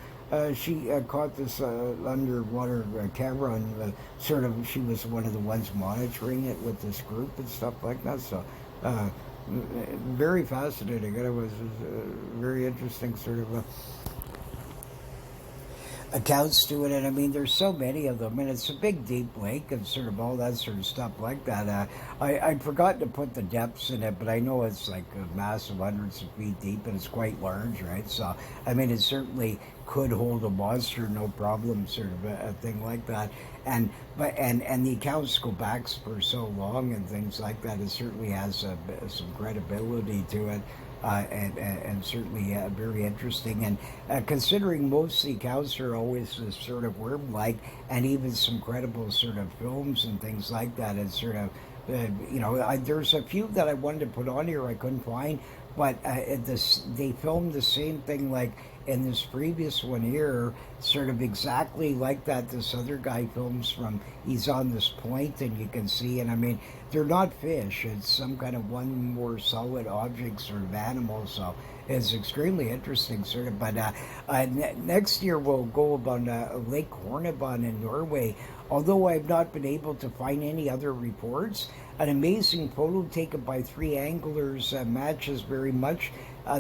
she caught this underwater camera, and sort of she was one of the ones monitoring it with this group and stuff like that. So very fascinating. It was very interesting sort of accounts to it, and I mean, there's so many of them, and it's a big, deep lake, and sort of all that sort of stuff like that. I forgot to put the depths in it, but I know it's like a massive, hundreds of feet deep, and it's quite large, right? So, I mean, it certainly could hold a monster, no problem, sort of a thing like that. And the accounts go back for so long and things like that. It certainly has some credibility to it. And certainly very interesting. And considering most of the accounts are always this sort of worm-like, and even some credible sort of films and things like that, it's sort of, you know, there's a few that I wanted to put on here I couldn't find, but they filmed the same thing like in this previous one here, sort of exactly like that. This other guy films from, he's on this point, and you can see, and I mean, they're not fish, it's some kind of one more solid object sort of animal, so it's extremely interesting sort of. But next year we'll go about Lake Hornebon in Norway. Although I've not been able to find any other reports, an amazing photo taken by 3 anglers matches very much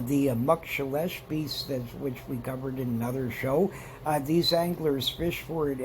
the Muckshelesh beast, which we covered in another show. These anglers fished for it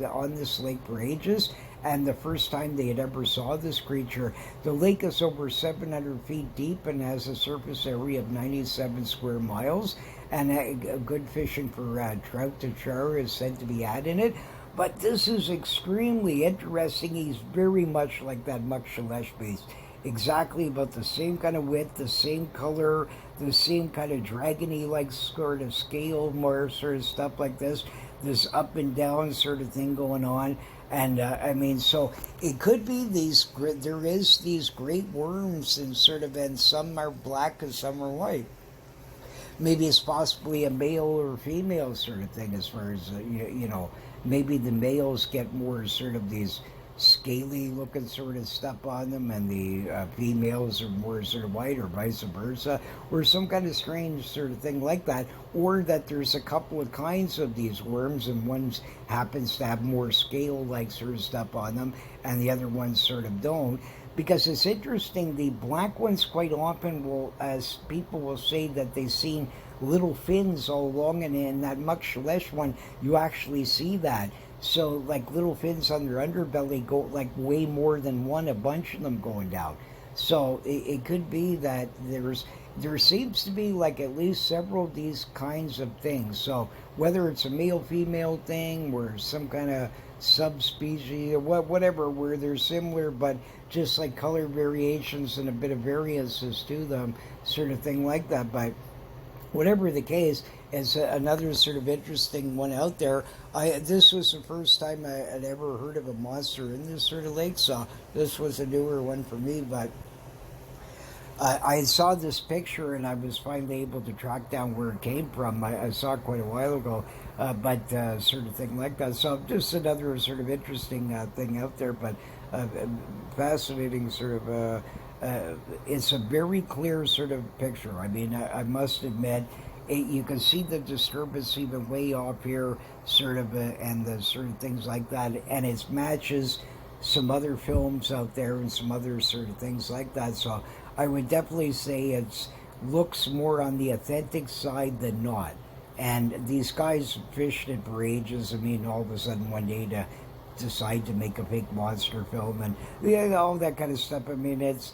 on this lake for ages, and the first time they had ever saw this creature. The lake is over 700 feet deep and has a surface area of 97 square miles, and good fishing for trout to char is said to be had in it. But this is extremely interesting. He's very much like that Muckshelesh beast. Exactly about the same kind of width, the same color, the same kind of dragony like sort of scale, more sort of stuff like this up and down sort of thing going on. And I mean, so it could be there is these great worms, and sort of, and some are black and some are white. Maybe it's possibly a male or female sort of thing, as far as you know, maybe the males get more sort of these scaly looking sort of stuff on them, and the females are more sort of white, or vice versa, or some kind of strange sort of thing like that. Or that there's a couple of kinds of these worms, and one happens to have more scale like sort of stuff on them, and the other ones sort of don't. Because it's interesting, the black ones quite often will, as people will say, that they've seen little fins all along, and in that Muckshelesh one, you actually see that. So, like, little fins on their underbelly go, like, way more than one, a bunch of them going down. So, it could be that there seems to be, like, at least several of these kinds of things. So, whether it's a male-female thing, or some kind of subspecies, or whatever, where they're similar, but just, like, color variations and a bit of variances to them, sort of thing like that. But whatever the case, it's another sort of interesting one out there. This was the first time I had ever heard of a monster in this sort of lake, so this was a newer one for me. But I saw this picture, and I was finally able to track down where it came from. I saw it quite a while ago, but sort of thing like that. So just another sort of interesting thing out there, but fascinating sort of. It's a very clear sort of picture. I mean, I must admit, you can see the disturbance even way off here, sort of, and the sort of things like that, and it matches some other films out there and some other sort of things like that. So I would definitely say it looks more on the authentic side than not. And these guys fished it for ages. I mean, all of a sudden one day to decide to make a fake monster film, and all that kind of stuff. I mean, it's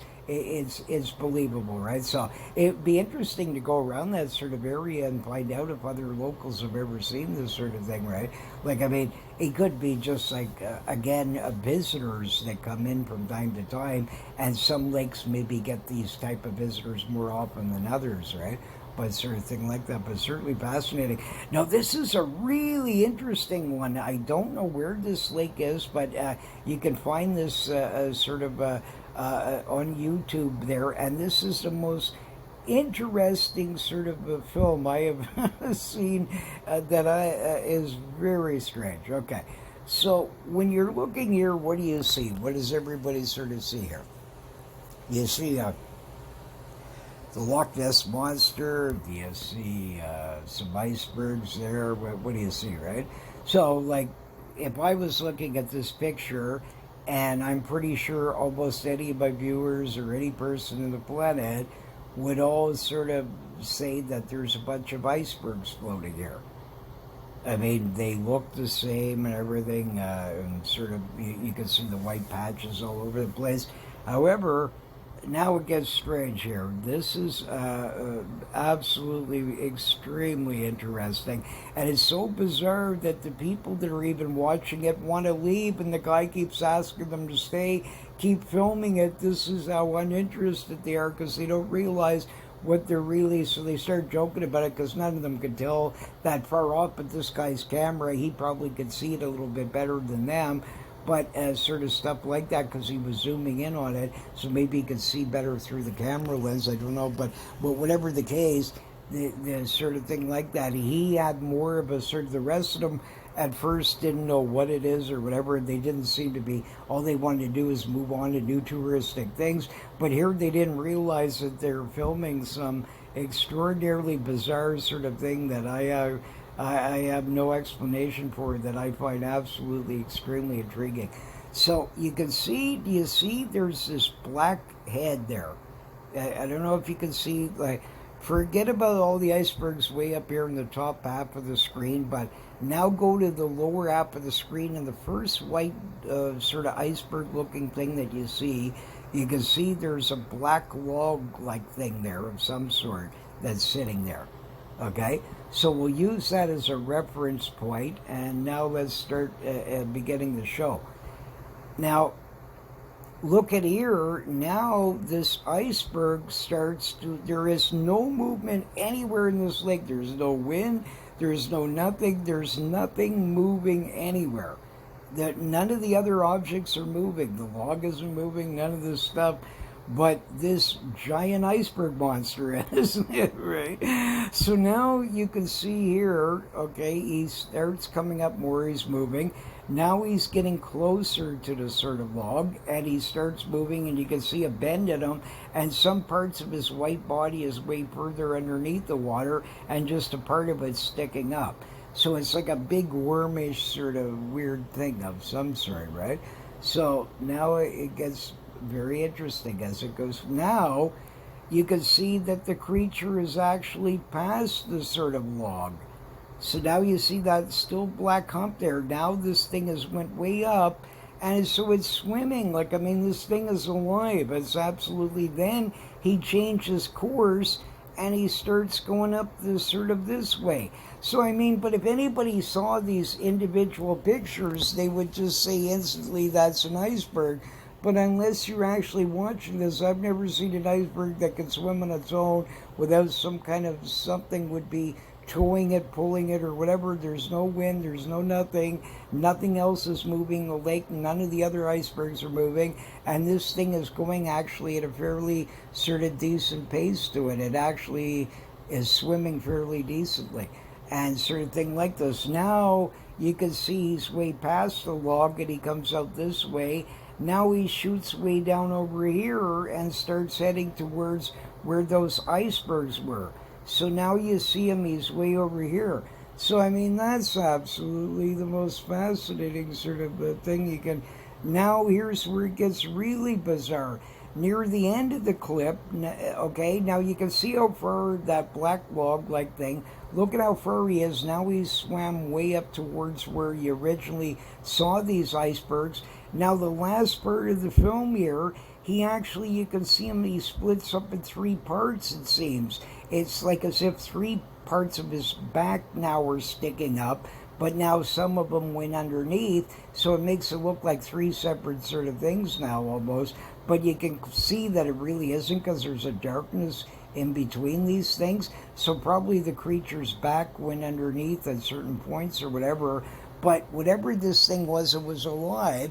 believable, right? So it'd be interesting to go around that sort of area and find out if other locals have ever seen this sort of thing, right? Like, I mean, it could be just like, again, visitors that come in from time to time, and some lakes maybe get these type of visitors more often than others, right? But sort of thing like that, but certainly fascinating. Now, this is a really interesting one. I don't know where this lake is, but you can find this on YouTube there, and this is the most interesting sort of a film I have seen that is very strange. Okay, so when you're looking here, what do you see? What does everybody sort of see here? You see the Lochness monster. Do you see some icebergs there? What do you see, right? So, like, if I was looking at this picture, and I'm pretty sure almost any of my viewers or any person in the planet would all sort of say that there's a bunch of icebergs floating here. I mean, they look the same and everything, and sort of you can see the white patches all over the place. However, now it gets strange here. This is absolutely extremely interesting, and it's so bizarre that the people that are even watching it want to leave, and the guy keeps asking them to stay, keep filming it. This is how uninterested they are, because they don't realize what they're really, so they start joking about it, because none of them could tell that far off, but this guy's camera, he probably could see it a little bit better than them. But sort of stuff like that, because he was zooming in on it, so maybe he could see better through the camera lens. I don't know, but whatever the case, the sort of thing like that, he had more of a sort of, the rest of them at first didn't know what it is or whatever. They didn't seem to be, all they wanted to do is move on to new touristic things. But here they didn't realize that they're filming some extraordinarily bizarre sort of thing that I have no explanation for, that I find absolutely extremely intriguing. So you can see, do you see there's this black head there? I don't know if you can see, like, forget about all the icebergs way up here in the top half of the screen, but now go to the lower half of the screen, and the first white sort of iceberg looking thing that you can see there's a black log like thing there of some sort that's sitting there. Okay, so we'll use that as a reference point, and now let's start beginning the show. Now, look at here. Now this iceberg starts to, there is no movement anywhere in this lake. There's no wind, there's no nothing, there's nothing moving anywhere. That none of the other objects are moving. The log isn't moving, none of this stuff. But this giant iceberg monster, isn't it, right? So now you can see here, okay, he starts coming up more, he's moving. Now he's getting closer to the sort of log, and he starts moving, and you can see a bend in him, and some parts of his white body is way further underneath the water, and just a part of it's sticking up. So it's like a big wormish sort of weird thing of some sort, right? So now it gets very interesting as it goes. Now you can see that the creature is actually past the sort of log. So now you see that still black hump there. Now this thing has went way up, and so it's swimming. Like, I mean, this thing is alive. It's absolutely, then he changes course and he starts going up this sort of this way. So I mean, but if anybody saw these individual pictures, they would just say instantly that's an iceberg. But unless you're actually watching this, I've never seen an iceberg that can swim on its own without some kind of something would be towing it, pulling it, or whatever. There's no wind, there's no nothing. Nothing else is moving the lake. None of the other icebergs are moving. And this thing is going actually at a fairly sort of decent pace to it. It actually is swimming fairly decently. And sort of thing like this. Now you can see he's way past the log and he comes out this way. Now he shoots way down over here and starts heading towards where those icebergs were. So now you see him, he's way over here. So, I mean, that's absolutely the most fascinating sort of thing you can... Now, here's where it gets really bizarre. Near the end of the clip, okay, now you can see how far that black log-like thing, look at how far he is. Now he's swam way up towards where you originally saw these icebergs. Now, the last part of the film here, he actually, you can see him, he splits up in three parts, it seems. It's like as if three parts of his back now are sticking up, but now some of them went underneath, so it makes it look like three separate sort of things now almost. But you can see that it really isn't, because there's a darkness in between these things. So probably the creature's back went underneath at certain points or whatever. But whatever this thing was, it was alive.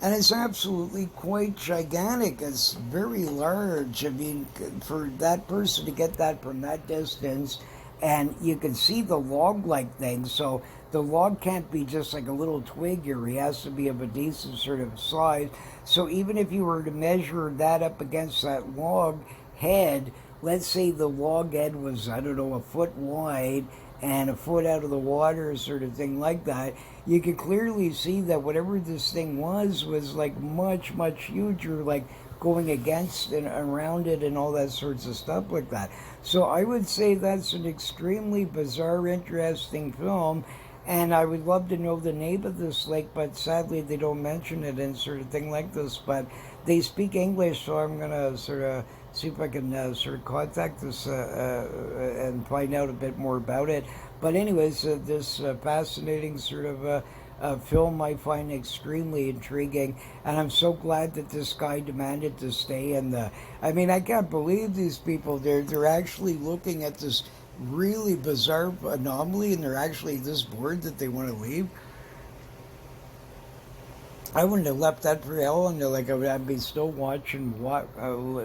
And it's absolutely quite gigantic. It's very large. I mean, for that person to get that from that distance, and you can see the log-like thing. So the log can't be just like a little twig here. He has to be of a decent sort of size. So even if you were to measure that up against that log head, let's say the log head was, I don't know, a foot wide and a foot out of the water, sort of thing like that, you can clearly see that whatever this thing was like much, much huger, like going against and around it and all that sorts of stuff like that. So I would say that's an extremely bizarre, interesting film, and I would love to know the name of this lake, but sadly they don't mention it and sort of thing like this. But they speak English, so I'm going to sort of see if I can sort of contact this and find out a bit more about it. But anyways, this fascinating sort of film I find extremely intriguing, and I'm so glad that this guy demanded to stay in the... I mean, I can't believe these people, they're actually looking at this really bizarre anomaly, and they're actually this bored that they want to leave. I wouldn't have left that for hell, and like I'd be still watching,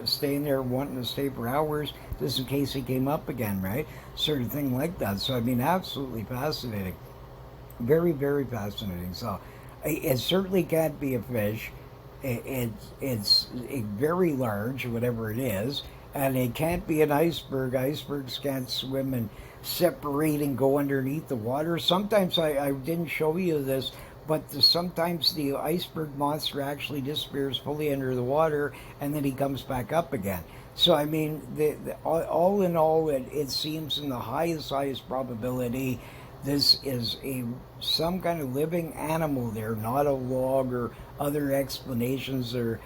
staying there, wanting to stay for hours, just in case he came up again, right? Sort of thing like that. So I mean, absolutely fascinating, very, very fascinating. So it certainly can't be a fish. It's very large, whatever it is, and it can't be an iceberg. Icebergs can't swim and separate and go underneath the water. Sometimes I didn't show you this, but sometimes the iceberg monster actually disappears fully under the water, and then he comes back up again. So I mean, all in all, it seems in the highest probability this is some kind of living animal there, not a log or other explanations, or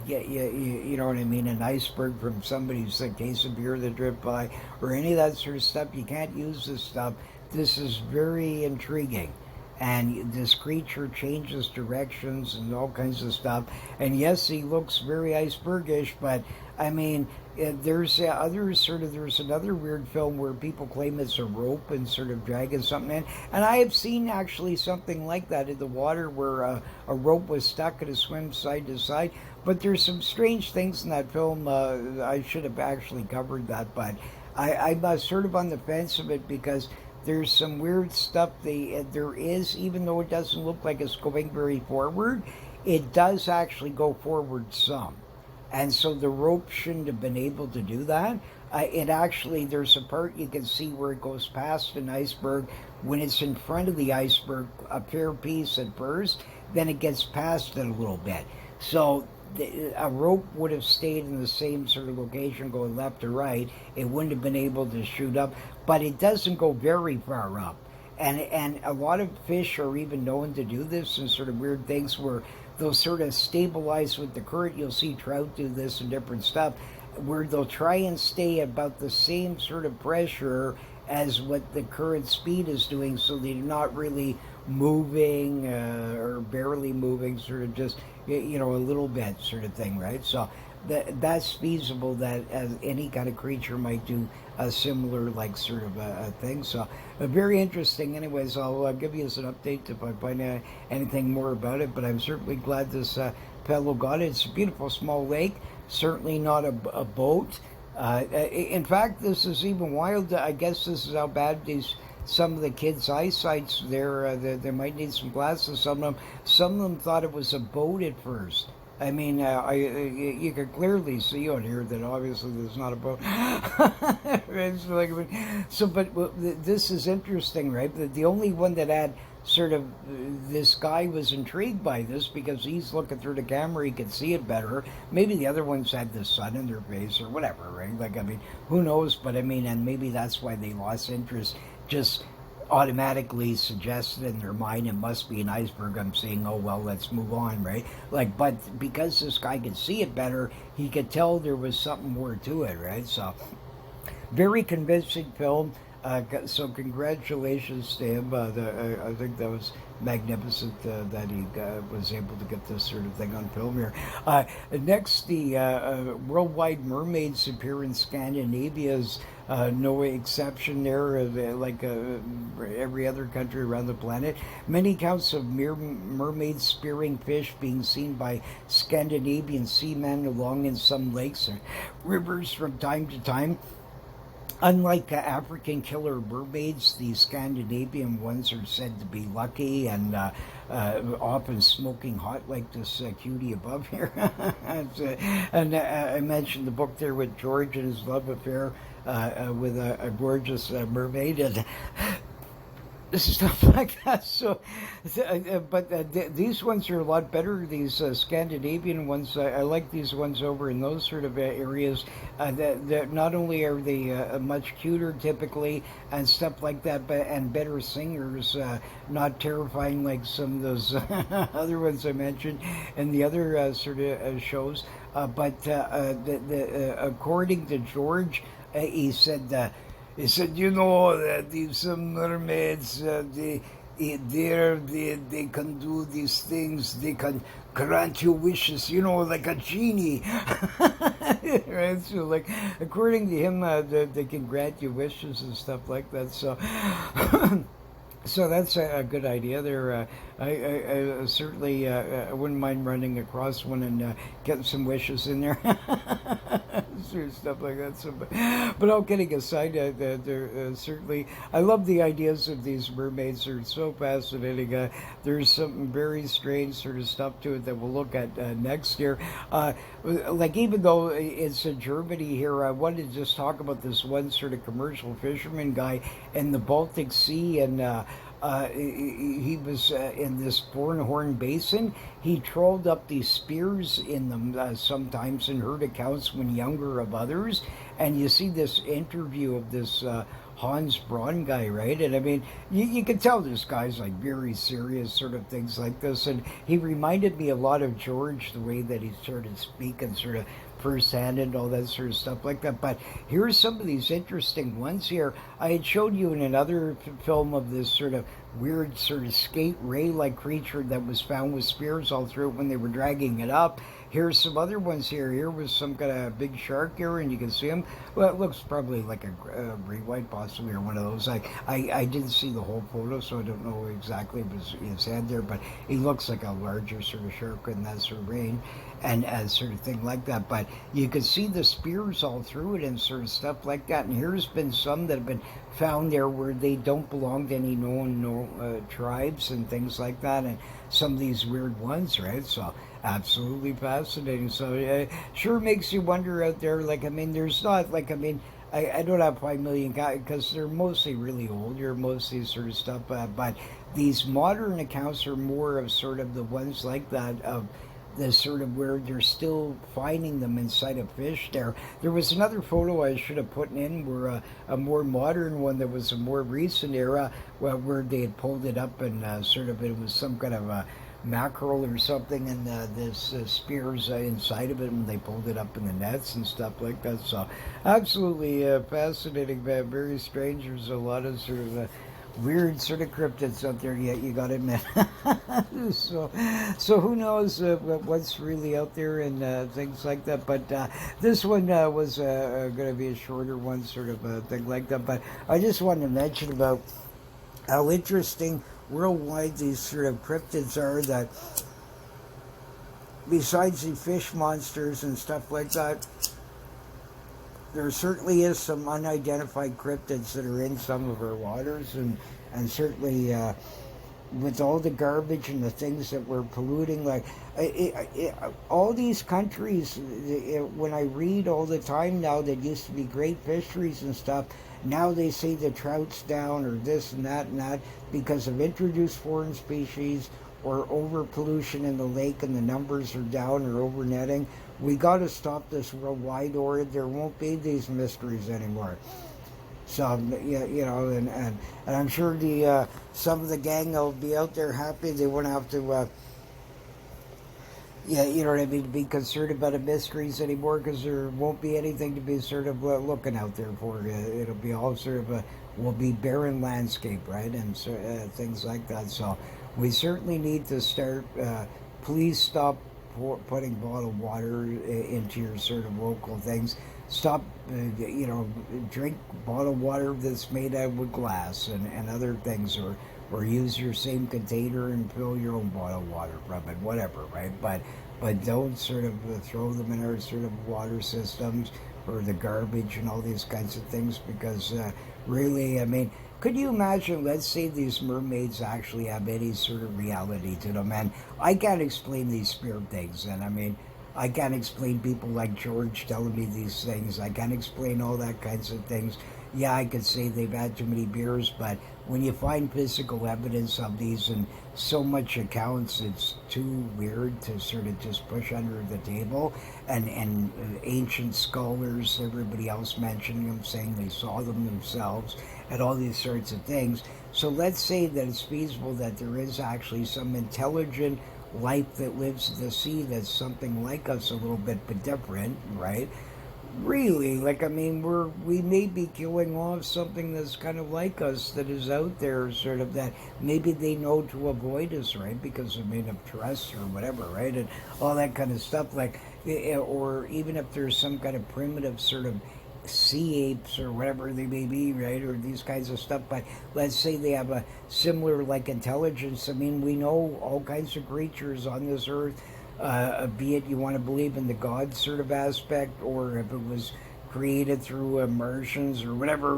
you know what I mean, an iceberg from somebody's case of beer that dripped by, or any of that sort of stuff. You can't use this stuff. This is very intriguing. And this creature changes directions and all kinds of stuff. And yes, he looks very icebergish, but I mean, there's another weird film where people claim it's a rope and sort of dragging something in. And I have seen actually something like that in the water where a rope was stuck and it swims side to side. But there's some strange things in that film. I should have actually covered that, but I'm sort of on the fence of it, because there's some weird stuff there is, even though it doesn't look like it's going very forward, it does actually go forward some. And so the rope shouldn't have been able to do that. It actually, there's a part you can see where it goes past an iceberg. When it's in front of the iceberg, a fair piece at first, then it gets past it a little bit. So a rope would have stayed in the same sort of location going left to right. It wouldn't have been able to shoot up, but it doesn't go very far up. And a lot of fish are even known to do this, and sort of weird things where they'll sort of stabilize with the current. You'll see trout do this and different stuff, where they'll try and stay about the same sort of pressure as what the current speed is doing, so they're not really moving or barely moving, sort of just, you know, a little bit sort of thing, right? So that's feasible, that as any kind of creature might do a similar like sort of a thing. So very interesting. Anyways, I'll give you an update if I find anything more about it, but I'm certainly glad this fellow got it. It's a beautiful small lake, certainly not a boat. In fact, this is even wild. I guess this is how bad some of the kids' eyesight's there. They might need some glasses. Some of them thought it was a boat at first. I mean, you can clearly see on here that obviously there's not a boat. But this is interesting, right? The only one that had sort of, this guy was intrigued by this because he's looking through the camera, he could see it better. Maybe the other ones had the sun in their face or whatever, right? Like, I mean, who knows? But I mean, and maybe that's why they lost interest. Just automatically suggested in their mind it must be an iceberg. I'm saying, oh well, let's move on, right? Like, but because this guy could see it better, he could tell there was something more to it, right? So very convincing film. So congratulations to him. I think that was magnificent that he was able to get this sort of thing on film here. Next, the worldwide mermaids appear in Scandinavia as no exception there, like every other country around the planet. Many accounts of mermaids spearing fish being seen by Scandinavian seamen along in some lakes and rivers from time to time. Unlike African killer mermaids, the Scandinavian ones are said to be lucky and often smoking hot, like this cutie above here. And I mentioned the book there with George and his love affair with a gorgeous mermaid. And stuff like that. So, these ones are a lot better. These Scandinavian ones, I like these ones over in those sort of areas. That not only are they much cuter typically and stuff like that, but and better singers, not terrifying like some of those other ones I mentioned and the other sort of shows. According to George, he said. He said, you know, that these mermaids, they can do these things. They can grant you wishes, you know, like a genie. Right? So, like, according to him, they can grant you wishes and stuff like that. So, so that's a good idea there. I certainly wouldn't mind running across one and getting some wishes in there. Sort of stuff like that. So, but all kidding aside, they're certainly, I love the ideas of these mermaids. They're so fascinating. There's some very strange sort of stuff to it that we'll look at next year. Like, even though it's in Germany here, I wanted to just talk about this one sort of commercial fisherman guy in the Baltic Sea, and he was in this Bornholm Basin. He trolled up these spears in them sometimes and heard accounts when younger of others. And you see this interview of this Hans Braun guy, right? And I mean, you can tell this guy's like very serious sort of things like this. And he reminded me a lot of George, the way that he sort of speak and sort of firsthand and all that sort of stuff like that. But here's some of these interesting ones here. I had showed you in another film of this sort of weird sort of skate ray-like creature that was found with spears all through it when they were dragging it up. Here's some other ones here. Here was some kind of big shark here, and you can see him. Well, it looks probably like a great white, possibly, or one of those. I didn't see the whole photo, so I don't know exactly his head there, but he looks like a larger sort of shark in that sort of range and sort of thing like that. But you can see the spears all through it and sort of stuff like that. And here's been some that have been found there where they don't belong to any known tribes and things like that, and some of these weird ones, right? So absolutely fascinating. So it sure makes you wonder out there. Like, I mean, there's not like, I mean, I don't have 5 million guys because they're mostly really old. You're mostly sort of stuff, but these modern accounts are more of sort of the ones like that of the sort of where they're still finding them inside of fish there. There was another photo I should have put in where a more modern one that was a more recent era where they had pulled it up and sort of it was some kind of a mackerel or something, and this spears inside of it, and they pulled it up in the nets and stuff like that. So absolutely fascinating, very strange. There's a lot of sort of weird sort of cryptids out there, yet you got to admit. So who knows what's really out there and things like that. But this one was going to be a shorter one, sort of thing like that. But I just wanted to mention about how interesting worldwide these sort of cryptids are, that besides the fish monsters and stuff like that, there certainly is some unidentified cryptids that are in some of our waters, and certainly with all the garbage and the things that we're polluting, like all these countries, when I read all the time now that used to be great fisheries and stuff, now they say the trout's down or this and that because of introduced foreign species or over pollution in the lake, and the numbers are down, or over netting. We got to stop this worldwide, or there won't be these mysteries anymore. So yeah, you know, and I'm sure the some of the gang will be out there happy. They won't have to. Yeah, you know what I mean, to be concerned about the mysteries anymore, because there won't be anything to be sort of looking out there for. It'll be all sort of will be barren landscape, right? And so, things like that. So we certainly need to start. Please stop putting bottled water into your sort of local things. Stop, drink bottled water that's made out of glass and other things, or use your same container and fill your own bottled water from it, whatever, right? But don't sort of throw them in our sort of water systems or the garbage and all these kinds of things, because really, I mean, could you imagine, let's say these mermaids actually have any sort of reality to them? And I can't explain these spirit things. And I mean, I can't explain people like George telling me these things. I can't explain all that kinds of things. Yeah, I could say they've had too many beers, but when you find physical evidence of these and so much accounts, it's too weird to sort of just push under the table. And ancient scholars, everybody else mentioning them, saying they saw them themselves, and all these sorts of things. So let's say that it's feasible that there is actually some intelligent life that lives in the sea that's something like us a little bit, but different, right? Really, like, I mean, we may be killing off something that's kind of like us, that is out there, sort of, that maybe they know to avoid us, right? Because they're made of trust or whatever, right? And all that kind of stuff, like, or even if there's some kind of primitive sort of sea apes or whatever they may be, right? Or these kinds of stuff. But let's say they have a similar, like, intelligence. I mean, we know all kinds of creatures on this earth, be it you want to believe in the God sort of aspect, or if it was created through Martians or whatever,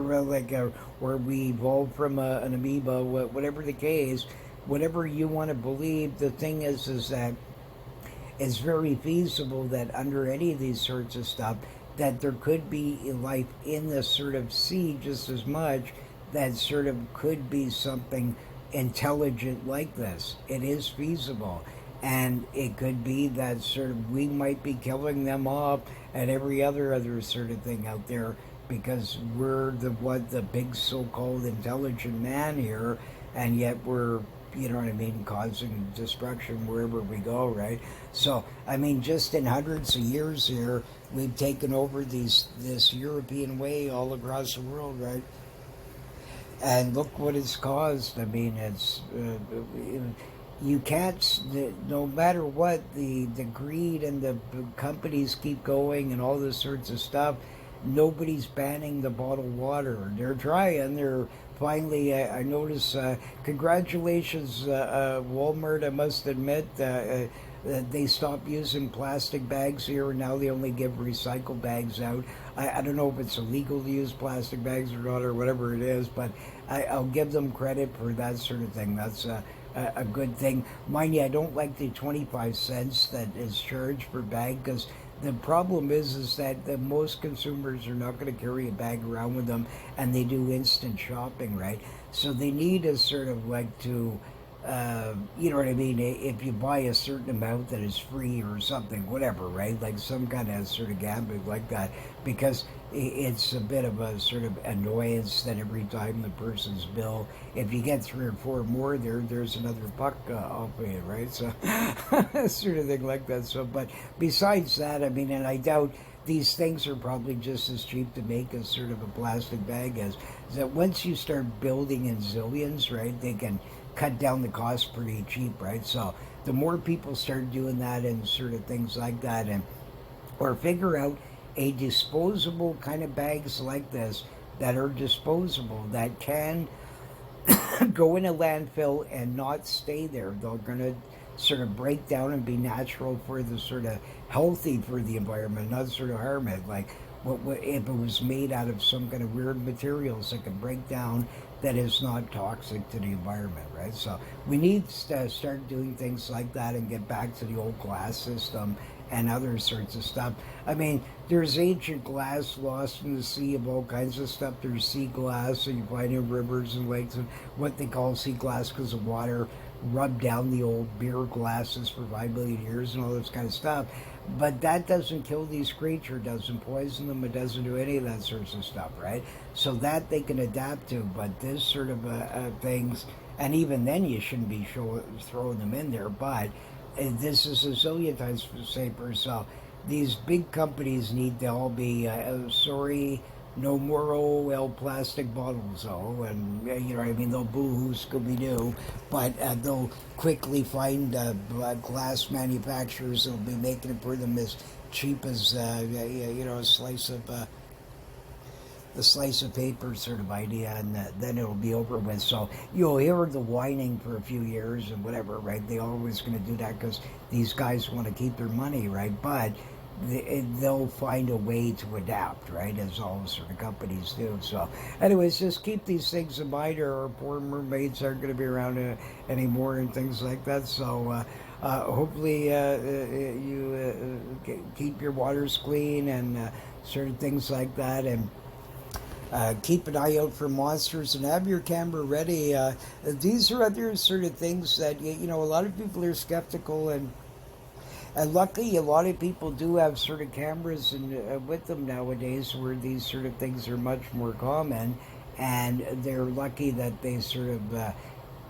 or we evolved from an amoeba, whatever the case, whatever you want to believe. The thing is that it's very feasible that under any of these sorts of stuff, that there could be life in this sort of sea just as much, that sort of could be something intelligent like this. It is feasible. And it could be that sort of we might be killing them off and every other sort of thing out there, because we're the big so-called intelligent man here, and yet we're, you know what I mean, causing destruction wherever we go, right? So I mean, just in hundreds of years here, we've taken over this European way all across the world, right? And look what it's caused. I mean, it's you can't, no matter what, the greed and the companies keep going and all this sorts of stuff. Nobody's banning the bottled water. They're trying. They're finally, I notice, congratulations, Walmart, I must admit, they stopped using plastic bags here, and now they only give recycled bags out. I don't know if it's illegal to use plastic bags or not, or whatever it is, but I'll give them credit for that sort of thing. That's a good thing. Mind you, I don't like the 25 cents that is charged per bag, because the problem is that most consumers are not going to carry a bag around with them, and they do instant shopping, right? So they need a sort of like to, you know what I mean? If you buy a certain amount that is free or something, whatever, right? Like some kind of sort of gambling like that, because it's a bit of a sort of annoyance that every time the person's bill, if you get 3 or 4 more, there's another buck off of you, right? So sort of thing like that. So, but besides that, I mean, and I doubt these things are probably just as cheap to make as sort of a plastic bag is that once you start building in zillions, right, they can cut down the cost pretty cheap, right? So the more people start doing that and sort of things like that, and or figure out a disposable kind of bags like this that are disposable, that can go in a landfill and not stay there. They're going to sort of break down and be natural for the sort of healthy for the environment, not sort of harm it. Like what if it was made out of some kind of weird materials that can break down, that is not toxic to the environment, right? So we need to start doing things like that and get back to the old glass system and other sorts of stuff. I mean, there's ancient glass lost in the sea of all kinds of stuff. There's sea glass, and you find in rivers and lakes, and what they call sea glass because of water rubbed down the old beer glasses for 5 million years and all this kind of stuff. But that doesn't kill these creatures, doesn't poison them, it doesn't do any of that sorts of stuff, right? So that they can adapt to, but this sort of things, and even then you shouldn't be throwing them in there, but this is a zillion times safer. So these big companies need to all be, sorry, no more old plastic bottles, though, and you know what I mean. They'll boo-hoo Scooby-Doo, but they'll quickly find glass manufacturers that'll be making it for them as cheap as you know, a slice of paper sort of idea, and then it'll be over with. So you'll hear the whining for a few years and whatever, right? They always going to do that because these guys want to keep their money, right? But they'll find a way to adapt, right? As all sort of companies do. So, anyways, just keep these things in mind. Our poor mermaids aren't going to be around anymore and things like that. So. Hopefully, you keep your waters clean and sort of things like that, and keep an eye out for monsters and have your camera ready. These are other sort of things that you know, a lot of people are skeptical, and luckily a lot of people do have sort of cameras and with them nowadays, where these sort of things are much more common, and they're lucky that they sort of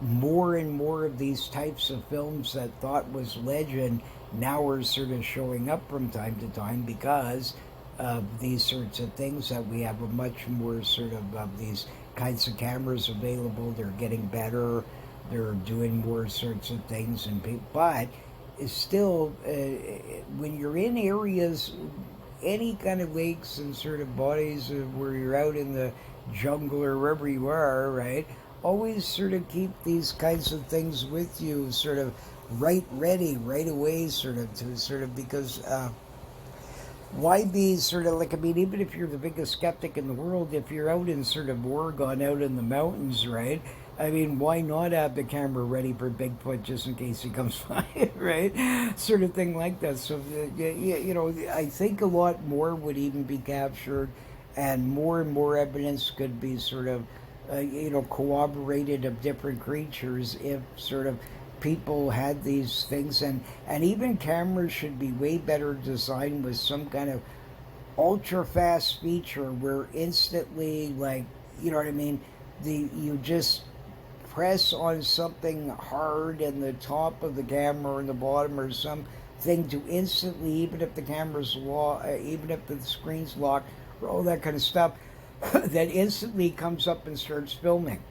more and more of these types of films that thought was legend now are sort of showing up from time to time because of these sorts of things, that we have a much more sort of these kinds of cameras available. They're getting better, they're doing more sorts of things, but it's still when you're in areas, any kind of lakes and sort of bodies where you're out in the jungle or wherever you are, right? Always sort of keep these kinds of things with you, sort of ready right away, sort of because why be sort of like, I mean, even if you're the biggest skeptic in the world, if you're out in sort of Oregon, out in the mountains, right? I mean, why not have the camera ready for Bigfoot just in case he comes by, right? Sort of thing like that. So, you know, I think a lot more would even be captured, and more evidence could be sort of you know, corroborated of different creatures if sort of people had these things, and even cameras should be way better designed with some kind of ultra fast feature where instantly, like, you know what I mean, you just press on something hard in the top of the camera or in the bottom or something to instantly, even if the camera's even if the screen's locked or all that kind of stuff, that instantly comes up and starts filming,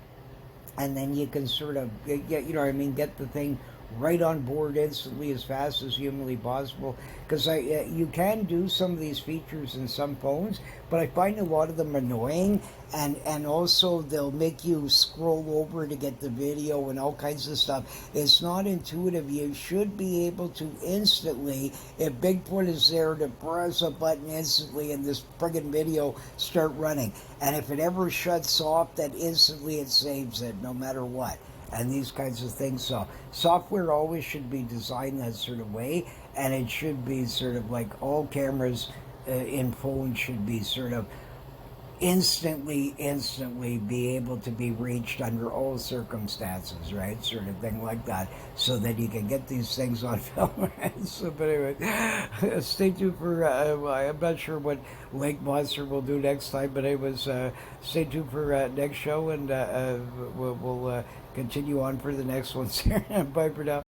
and then you can sort of get, you know what I mean, get the thing right on board instantly as fast as humanly possible. Because you can do some of these features in some phones, but I find a lot of them annoying, and also they'll make you scroll over to get the video and all kinds of stuff. It's not intuitive. You should be able to instantly, if Bigfoot is there, to press a button instantly and this friggin' video start running. And if it ever shuts off, that instantly it saves it no matter what. And these kinds of things. So software always should be designed that sort of way, and it should be sort of like all cameras in phones should be sort of instantly be able to be reached under all circumstances, right? Sort of thing like that, so that you can get these things on film. So, but anyway, stay tuned for, I'm not sure what Lake Monster will do next time, but anyways, stay tuned for next show, and we'll continue on for the next ones. Bye for now.